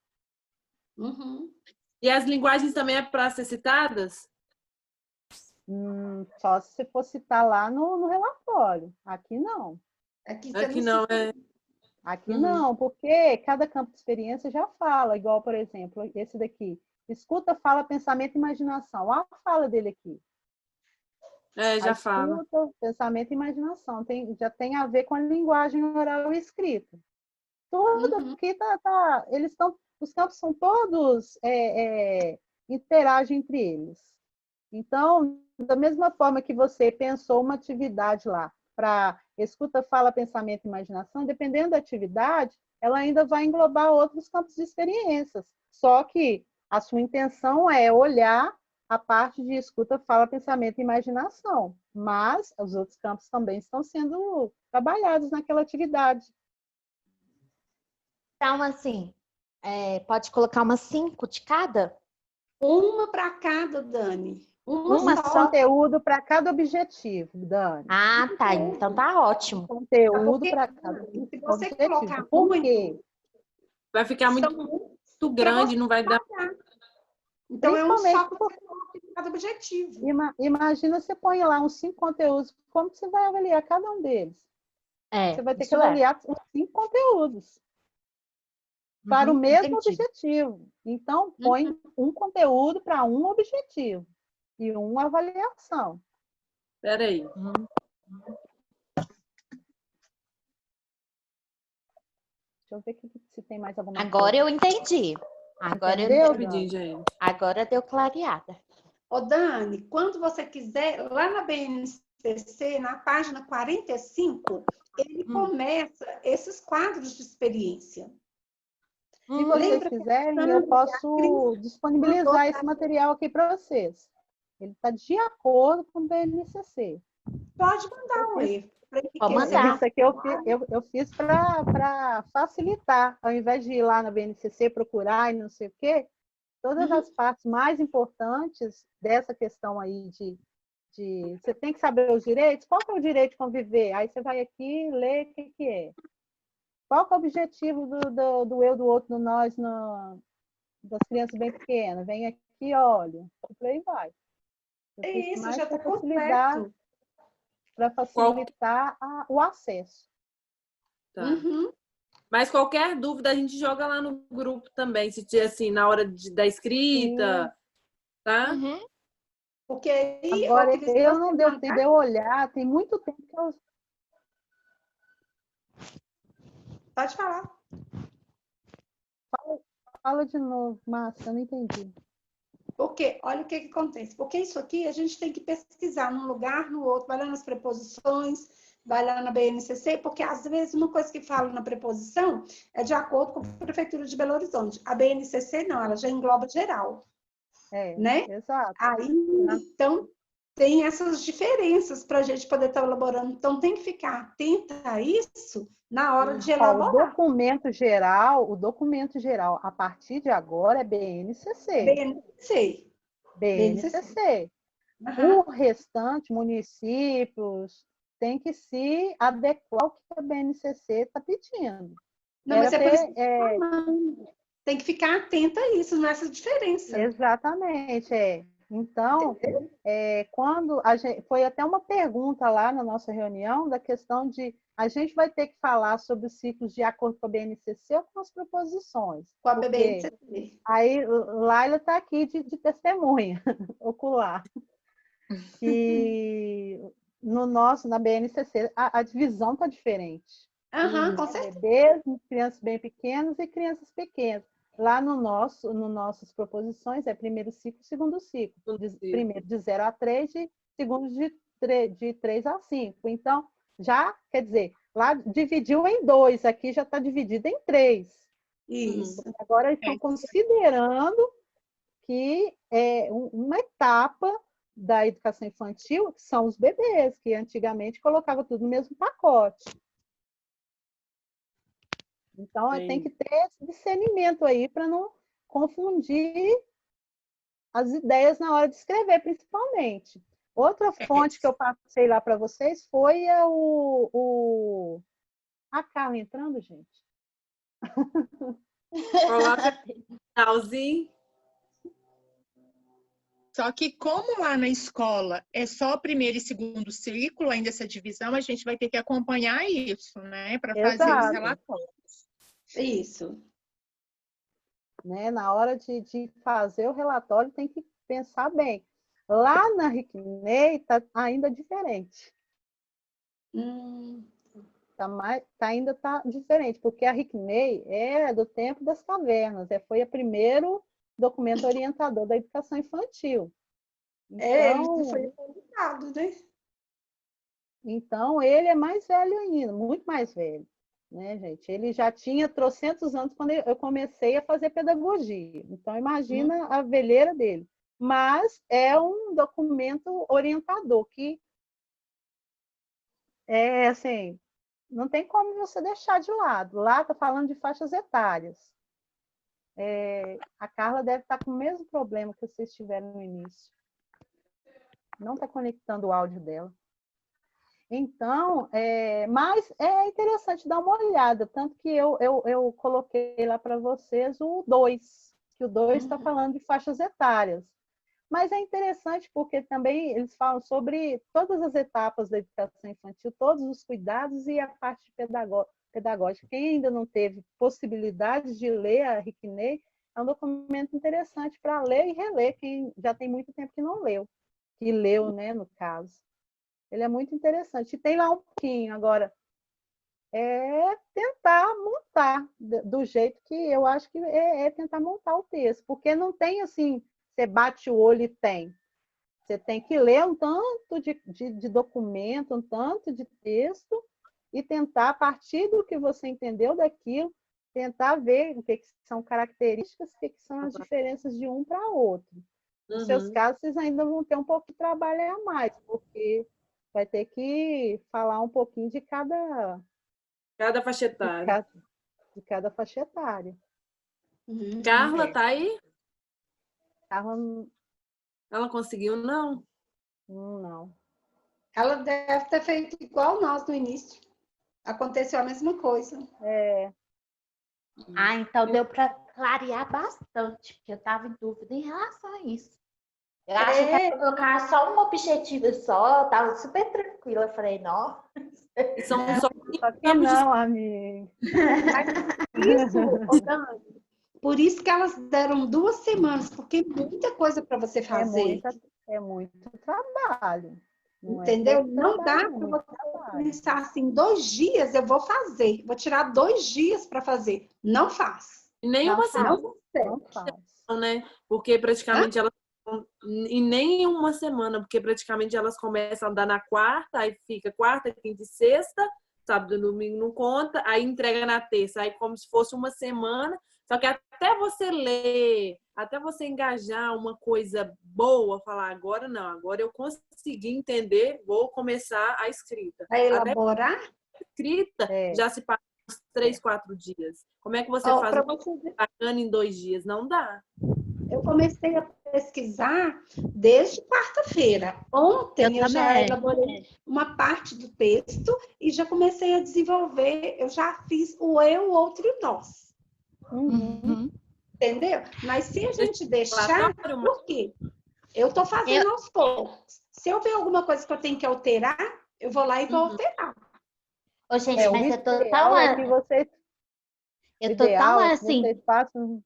E as linguagens também é para ser citadas? Só se você for citar lá no relatório. Aqui não. Aqui não é... Aqui não, porque cada campo de experiência já fala. Igual, por exemplo, esse daqui. Escuta, fala, pensamento e imaginação. Olha a fala dele aqui. Já fala. Escuta, pensamento e imaginação. Já tem a ver com a linguagem oral e escrita. Tudo aqui eles estão... Os campos são todos... interagem entre eles. Então, da mesma forma que você pensou uma atividade lá para escuta, fala, pensamento e imaginação, dependendo da atividade, ela ainda vai englobar outros campos de experiências. Só que a sua intenção é olhar a parte de escuta, fala, pensamento e imaginação. Mas os outros campos também estão sendo trabalhados naquela atividade. Então, assim, pode colocar umas 5 de cada? Uma para cada, Dani. Uma só. Conteúdo para cada objetivo, Dani. Ah, tá. Então tá ótimo. Conteúdo para cada objetivo. Se você objetivo. colocar Por muito, quê? Vai ficar muito grande, não vai dar. Então, é um só para cada objetivo. Imagina você põe lá uns 5 conteúdos, como você vai avaliar cada um deles? Você vai ter que avaliar os 5 conteúdos para o mesmo objetivo. Então, põe um conteúdo para um objetivo e uma avaliação. Espera aí. Deixa eu ver se tem mais alguma coisa. Agora eu entendi. Agora Agora deu clareada. Ô, Dani, quando você quiser, lá na BNCC, na página 45, ele começa esses quadros de experiência. Se vocês quiserem, eu posso disponibilizar esse material aqui para vocês. Ele está de acordo com o BNCC. Pode mandar um erro. Isso aqui eu fiz para facilitar. Ao invés de ir lá na BNCC procurar e não sei o quê, todas as partes mais importantes dessa questão aí de você tem que saber os direitos. Qual que é o direito de conviver? Aí você vai aqui e lê o que é. Qual que é o objetivo do eu, do outro, do nós, das crianças bem pequenas? Vem aqui, olha. Por aí vai. Isso, já está completo. Para facilitar o acesso. Tá. Mas qualquer dúvida a gente joga lá no grupo também, se tiver assim, na hora da escrita, tá? Porque aí, agora, eu não deu tempo de eu olhar, tem muito tempo que eu... Pode falar. Fala de novo, Márcia, eu não entendi. Porque, olha o que acontece. Porque isso aqui a gente tem que pesquisar num lugar, no outro, vai lá nas preposições, vai lá na BNCC, porque às vezes uma coisa que fala na preposição é de acordo com a Prefeitura de Belo Horizonte. A BNCC não, ela já engloba geral. Né? Exato. Aí, então, tem essas diferenças para a gente poder estar elaborando. Então, tem que ficar atenta a isso na hora de elaborar. O documento geral, a partir de agora, é BNCC. BNCC. O restante, municípios, tem que se adequar ao que a BNCC está pedindo. Não, mas tem que ficar atenta a isso, nessa diferença. Exatamente, Então, quando foi até uma pergunta lá na nossa reunião da questão de a gente vai ter que falar sobre os ciclos de acordo com a BNCC ou com as proposições. Com a BNCC. Aí, Laila está aqui de testemunha ocular. E na BNCC, a divisão está diferente. Com certeza. Bebês, crianças bem pequenas e crianças pequenas. Lá no nossas proposições é primeiro ciclo, segundo ciclo. Primeiro de 0 a 3 e segundo de 3 a 5. Então, já, quer dizer, lá dividiu em 2, aqui já está dividido em 3. Isso. Agora estão considerando que é uma etapa da educação infantil, que são os bebês, que antigamente colocava tudo no mesmo pacote. Então, tem que ter esse discernimento aí para não confundir as ideias na hora de escrever, principalmente. Outra fonte que eu passei lá para vocês foi a carro entrando, gente. Coloca finalzinho. Só que como lá na escola é só o primeiro e segundo ciclo, ainda essa divisão, a gente vai ter que acompanhar isso, né? Para fazer os relatórios. Isso. Né? Na hora de fazer o relatório, tem que pensar bem. Lá na RICNEI está ainda diferente. Ainda está diferente, porque a RICNEI é do tempo das cavernas, foi o primeiro documento orientador da educação infantil. Então, ele foi publicado, né? Então, ele é mais velho ainda, muito mais velho. né, gente? Ele já tinha trocentos anos quando eu comecei a fazer pedagogia. Então, imagina a velheira dele. Mas é um documento orientador que é assim, não tem como você deixar de lado. Lá está falando de faixas etárias. A Carla deve estar com o mesmo problema que vocês tiveram no início. Não está conectando o áudio dela. Então, mas é interessante dar uma olhada, tanto que eu coloquei lá para vocês o 2, que o 2 está falando de faixas etárias. Mas é interessante porque também eles falam sobre todas as etapas da educação infantil, todos os cuidados e a parte pedagógica. Quem ainda não teve possibilidade de ler a Riquenay, é um documento interessante para ler e reler, quem já tem muito tempo que não leu, que leu, né, no caso. Ele é muito interessante. E tem lá um pouquinho. Agora, tentar montar do jeito que eu acho que é tentar montar o texto. Porque não tem assim, você bate o olho e tem. Você tem que ler um tanto de documento, um tanto de texto e tentar, a partir do que você entendeu daquilo, tentar ver o que são características, o que são as diferenças de um para outro. Nos seus casos, vocês ainda vão ter um pouco de trabalho a mais, porque vai ter que falar um pouquinho de cada faixa etária. De cada faixa etária. Carla, tá aí? Carla... Ela conseguiu, não? Não. Ela deve ter feito igual nós no início. Aconteceu a mesma coisa. Então deu para clarear bastante, porque eu estava em dúvida em relação a isso. Eu achei que ia colocar só um objetivo só, estava super tranquila. Eu falei, não. São só que não, amiga. Por isso que elas deram 2 semanas, porque muita coisa para você fazer. É muito trabalho. Entendeu? Não dá para você pensar assim, 2 dias eu vou fazer. Vou tirar 2 dias para fazer. Não faz. Nenhuma semana. Não faz. Né? Porque praticamente elas... E nem uma semana, porque praticamente elas começam a andar na quarta, aí fica quarta, quinta e sexta, sábado e domingo não conta, aí entrega na terça, aí como se fosse uma semana. Só que até você ler, até você engajar uma coisa boa, falar agora não, agora eu consegui entender, vou começar a escrita. A elaborar? A escrita já se passa uns 3, 4 dias. Como é que você faz bacana em 2 dias? Não dá. Eu comecei a pesquisar desde quarta-feira. Ontem eu já elaborei uma parte do texto e já comecei a desenvolver, eu já fiz o eu, o outro e o nós. Entendeu? Mas se a gente deixar, por quê? Eu estou fazendo aos poucos. Se eu ver alguma coisa que eu tenho que alterar, eu vou lá e vou alterar. Ô, gente, mas eu tô tão assim. Vocês façam...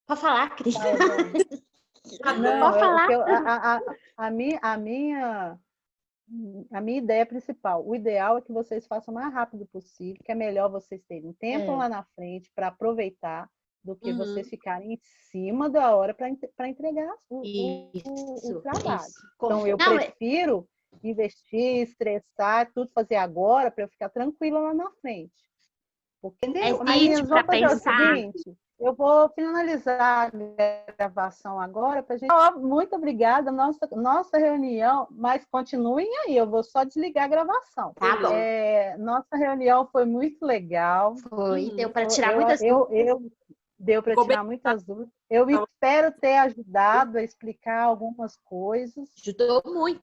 Pode falar, Cris. Não, pode falar. A minha ideia principal, o ideal é que vocês façam o mais rápido possível, que é melhor vocês terem tempo lá na frente para aproveitar do que vocês ficarem em cima da hora para entregar o trabalho. Então, eu prefiro investir, estressar, tudo fazer agora para eu ficar tranquila lá na frente. Porque aí nós vamos fazer o seguinte, eu vou finalizar a gravação agora para a gente. Muito obrigada, nossa reunião, mas continuem aí, eu vou só desligar a gravação. Tá bom. Nossa reunião foi muito legal. Foi, deu para tirar muitas dúvidas. Deu para tirar muitas dúvidas. Eu espero ter ajudado a explicar algumas coisas. Ajudou muito.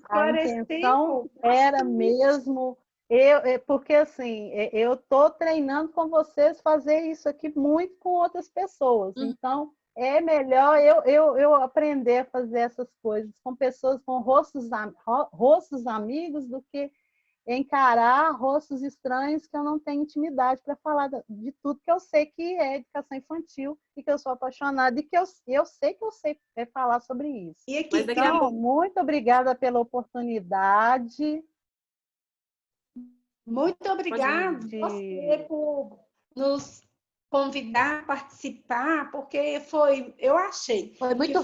A intenção era mesmo... porque assim, eu estou treinando com vocês fazer isso aqui muito com outras pessoas. Então, é melhor eu aprender a fazer essas coisas com pessoas com rostos amigos do que encarar rostos estranhos que eu não tenho intimidade para falar de tudo que eu sei que é educação infantil e que eu sou apaixonada e que eu sei que eu sei falar sobre isso. Então, muito obrigada pela oportunidade. Muito obrigada você por nos convidar a participar, porque foi muito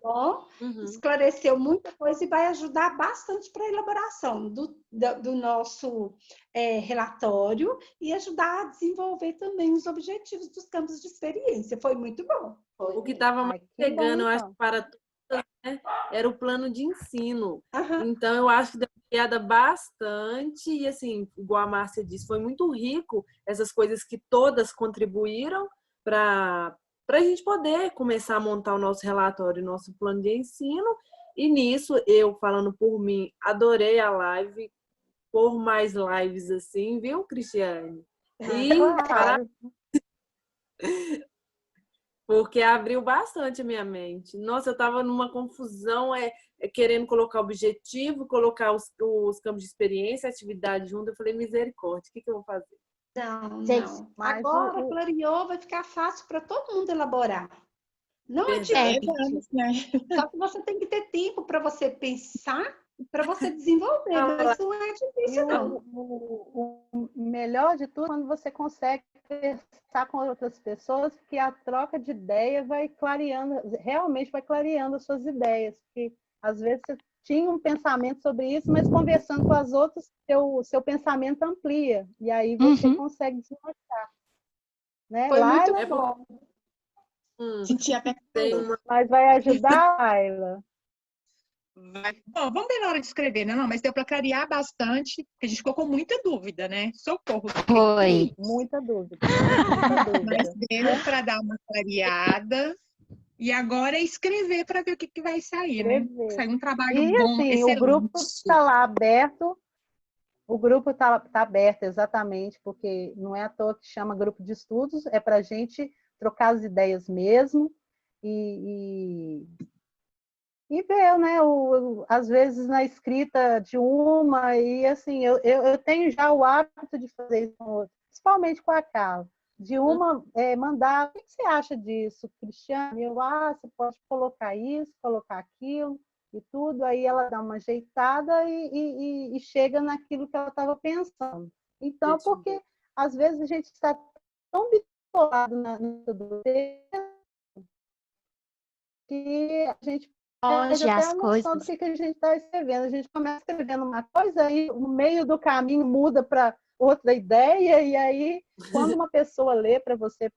bom, esclareceu muita coisa e vai ajudar bastante para a elaboração do nosso relatório e ajudar a desenvolver também os objetivos dos campos de experiência. Foi muito bom. O que estava mais pegando, eu acho, para todas, né, era o plano de ensino. Então, eu acho que deu uma piada bastante e, assim, igual a Márcia disse, foi muito rico essas coisas que todas contribuíram para a gente poder começar a montar o nosso relatório, o nosso plano de ensino. E nisso, eu, falando por mim, adorei a live, por mais lives assim, viu, Cristiane? E Claro. porque abriu bastante a minha mente. Nossa, eu estava numa confusão, querendo colocar objetivo, colocar os campos de experiência, atividade junto. Eu falei, misericórdia, o que eu vou fazer? Não. Agora clareou, vai ficar fácil para todo mundo elaborar. Não é difícil, né? Só que você tem que ter tempo para você pensar e para você desenvolver, mas não é difícil, não. O melhor de tudo é quando você consegue conversar com outras pessoas, que a troca de ideia vai clareando, realmente vai clareando as suas ideias, porque às vezes você tinha um pensamento sobre isso, mas conversando com as outras, seu pensamento amplia, e aí você consegue desmanchar. Né? Foi muito bom. Sentia até Mas vai ajudar, Ayla? Bom, vamos ver na hora de escrever, né? Não, mas deu para clarear bastante, porque a gente ficou com muita dúvida, né? Socorro. Foi. Muita dúvida. Mas deu para dar uma clareada. E agora é escrever para ver o que vai sair, né? Sair um trabalho bom, assim, excelente. O grupo está lá aberto. O grupo está aberto exatamente, porque não é à toa que chama grupo de estudos, é para a gente trocar as ideias mesmo e ver, né? Às vezes na escrita de uma, e assim, eu tenho já o hábito de fazer isso com outra, principalmente com a Carla, de uma mandar, o que você acha disso, Cristiane? Você pode colocar isso, colocar aquilo e tudo, aí ela dá uma ajeitada e chega naquilo que ela estava pensando. Então, porque às vezes a gente está tão bitolado na do que a gente perde até a noção do que a gente está escrevendo. A gente começa escrevendo uma coisa, aí no meio do caminho muda para outra ideia, e aí, quando uma pessoa lê para você,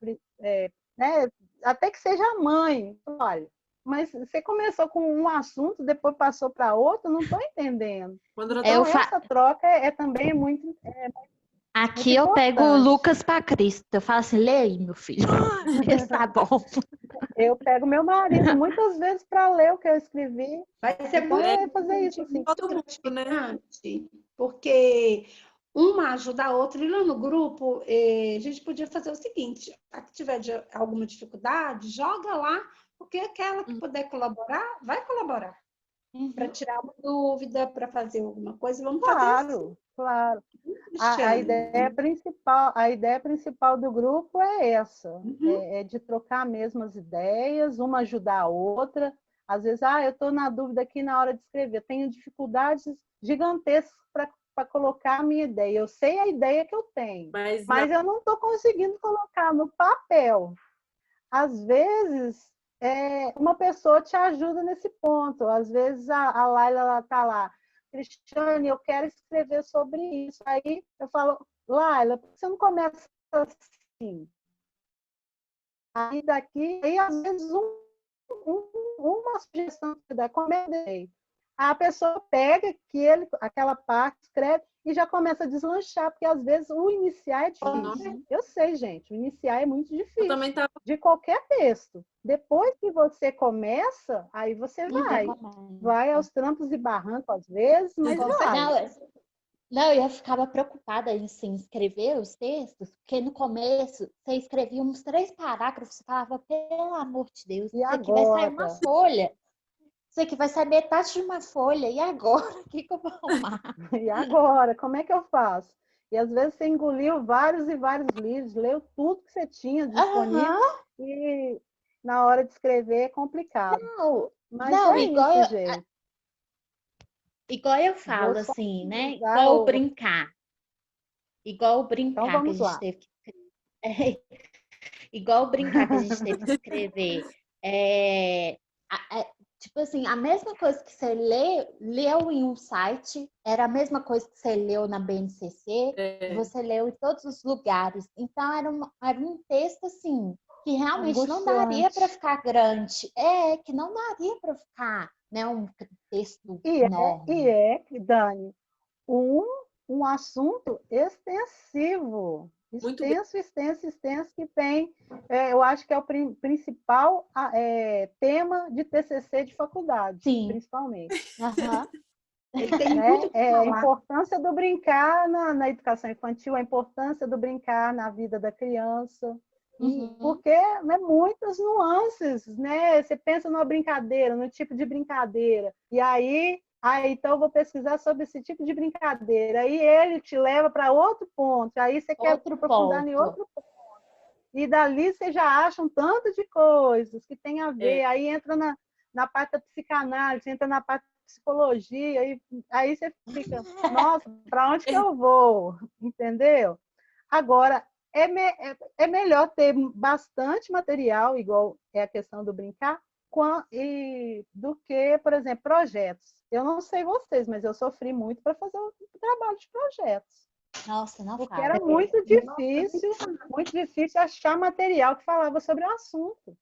né, até que seja a mãe, olha, mas você começou com um assunto, depois passou para outro, não estou entendendo. Então, essa troca também muito... Aqui eu pego o Lucas para Cristo. Eu falo assim, lê aí, meu filho. Está bom. Eu pego meu marido muitas vezes para ler o que eu escrevi. Vai ser muito fazer isso assim. Gratificante, porque uma ajuda a outra. E lá no grupo, a gente podia fazer o seguinte: a que tiver alguma dificuldade, joga lá, porque aquela que puder colaborar, vai colaborar. Para tirar uma dúvida, para fazer alguma coisa, vamos fazer isso. Claro. A ideia principal do grupo é essa, é de trocar mesmo as ideias, uma ajudar a outra. Às vezes, eu estou na dúvida aqui na hora de escrever, eu tenho dificuldades gigantescas para colocar a minha ideia. Eu sei a ideia que eu tenho, mas eu não estou conseguindo colocar no papel. Às vezes, uma pessoa te ajuda nesse ponto. Às vezes, a Laila está lá, Cristiane, eu quero escrever sobre isso. Aí eu falo, Laila, por que você não começa assim? Aí às vezes, uma sugestão que dá, comecei. A pessoa pega aquela parte, escreve e já começa a deslanchar, porque às vezes o iniciar é difícil. Eu sei, gente, o iniciar é muito difícil. De qualquer texto. Depois que você começa, aí você vai aos trampos e barrancos às vezes, mas Não, eu ficava preocupada em escrever os textos, porque no começo você escrevia uns 3 parágrafos, você falava, pelo amor de Deus, isso aqui vai sair uma folha. Isso aqui vai sair metade de uma folha. E agora? O que eu vou arrumar? E agora? Como é que eu faço? E às vezes você engoliu vários e vários livros, leu tudo que você tinha disponível e na hora de escrever é complicado. Não, igual gente. Igual eu falo, assim, né? Igual brincar. Igual brincar então, que a gente teve que escrever. Igual brincar que a gente teve que escrever. Tipo assim, a mesma coisa que você leu em um site, era a mesma coisa que você leu na BNCC, você leu em todos os lugares. Então, era um texto, assim, que realmente não daria para ficar grande. Que não daria para ficar, né, um texto enorme. Dani, um assunto extensivo. Extenso, que tem, eu acho que é o principal tema de TCC de faculdade, Sim. Principalmente. Uhum. Ele tem muito que falar. A importância do brincar na educação infantil, a importância do brincar na vida da criança, porque muitas nuances, né? Você pensa numa brincadeira, no tipo de brincadeira, e aí então eu vou pesquisar sobre esse tipo de brincadeira. Aí ele te leva para outro ponto. Aí você quer aprofundar em outro ponto. E dali você já acha um tanto de coisas que tem a ver. Aí entra na parte da psicanálise, entra na parte da psicologia. Aí você fica, nossa, para onde que eu vou? Entendeu? Agora, é melhor ter bastante material, igual é a questão do brincar, do que, por exemplo, projetos. Eu não sei vocês, mas eu sofri muito para fazer o trabalho de projetos. Nossa, não Porque fala. era muito difícil achar material que falava sobre o assunto.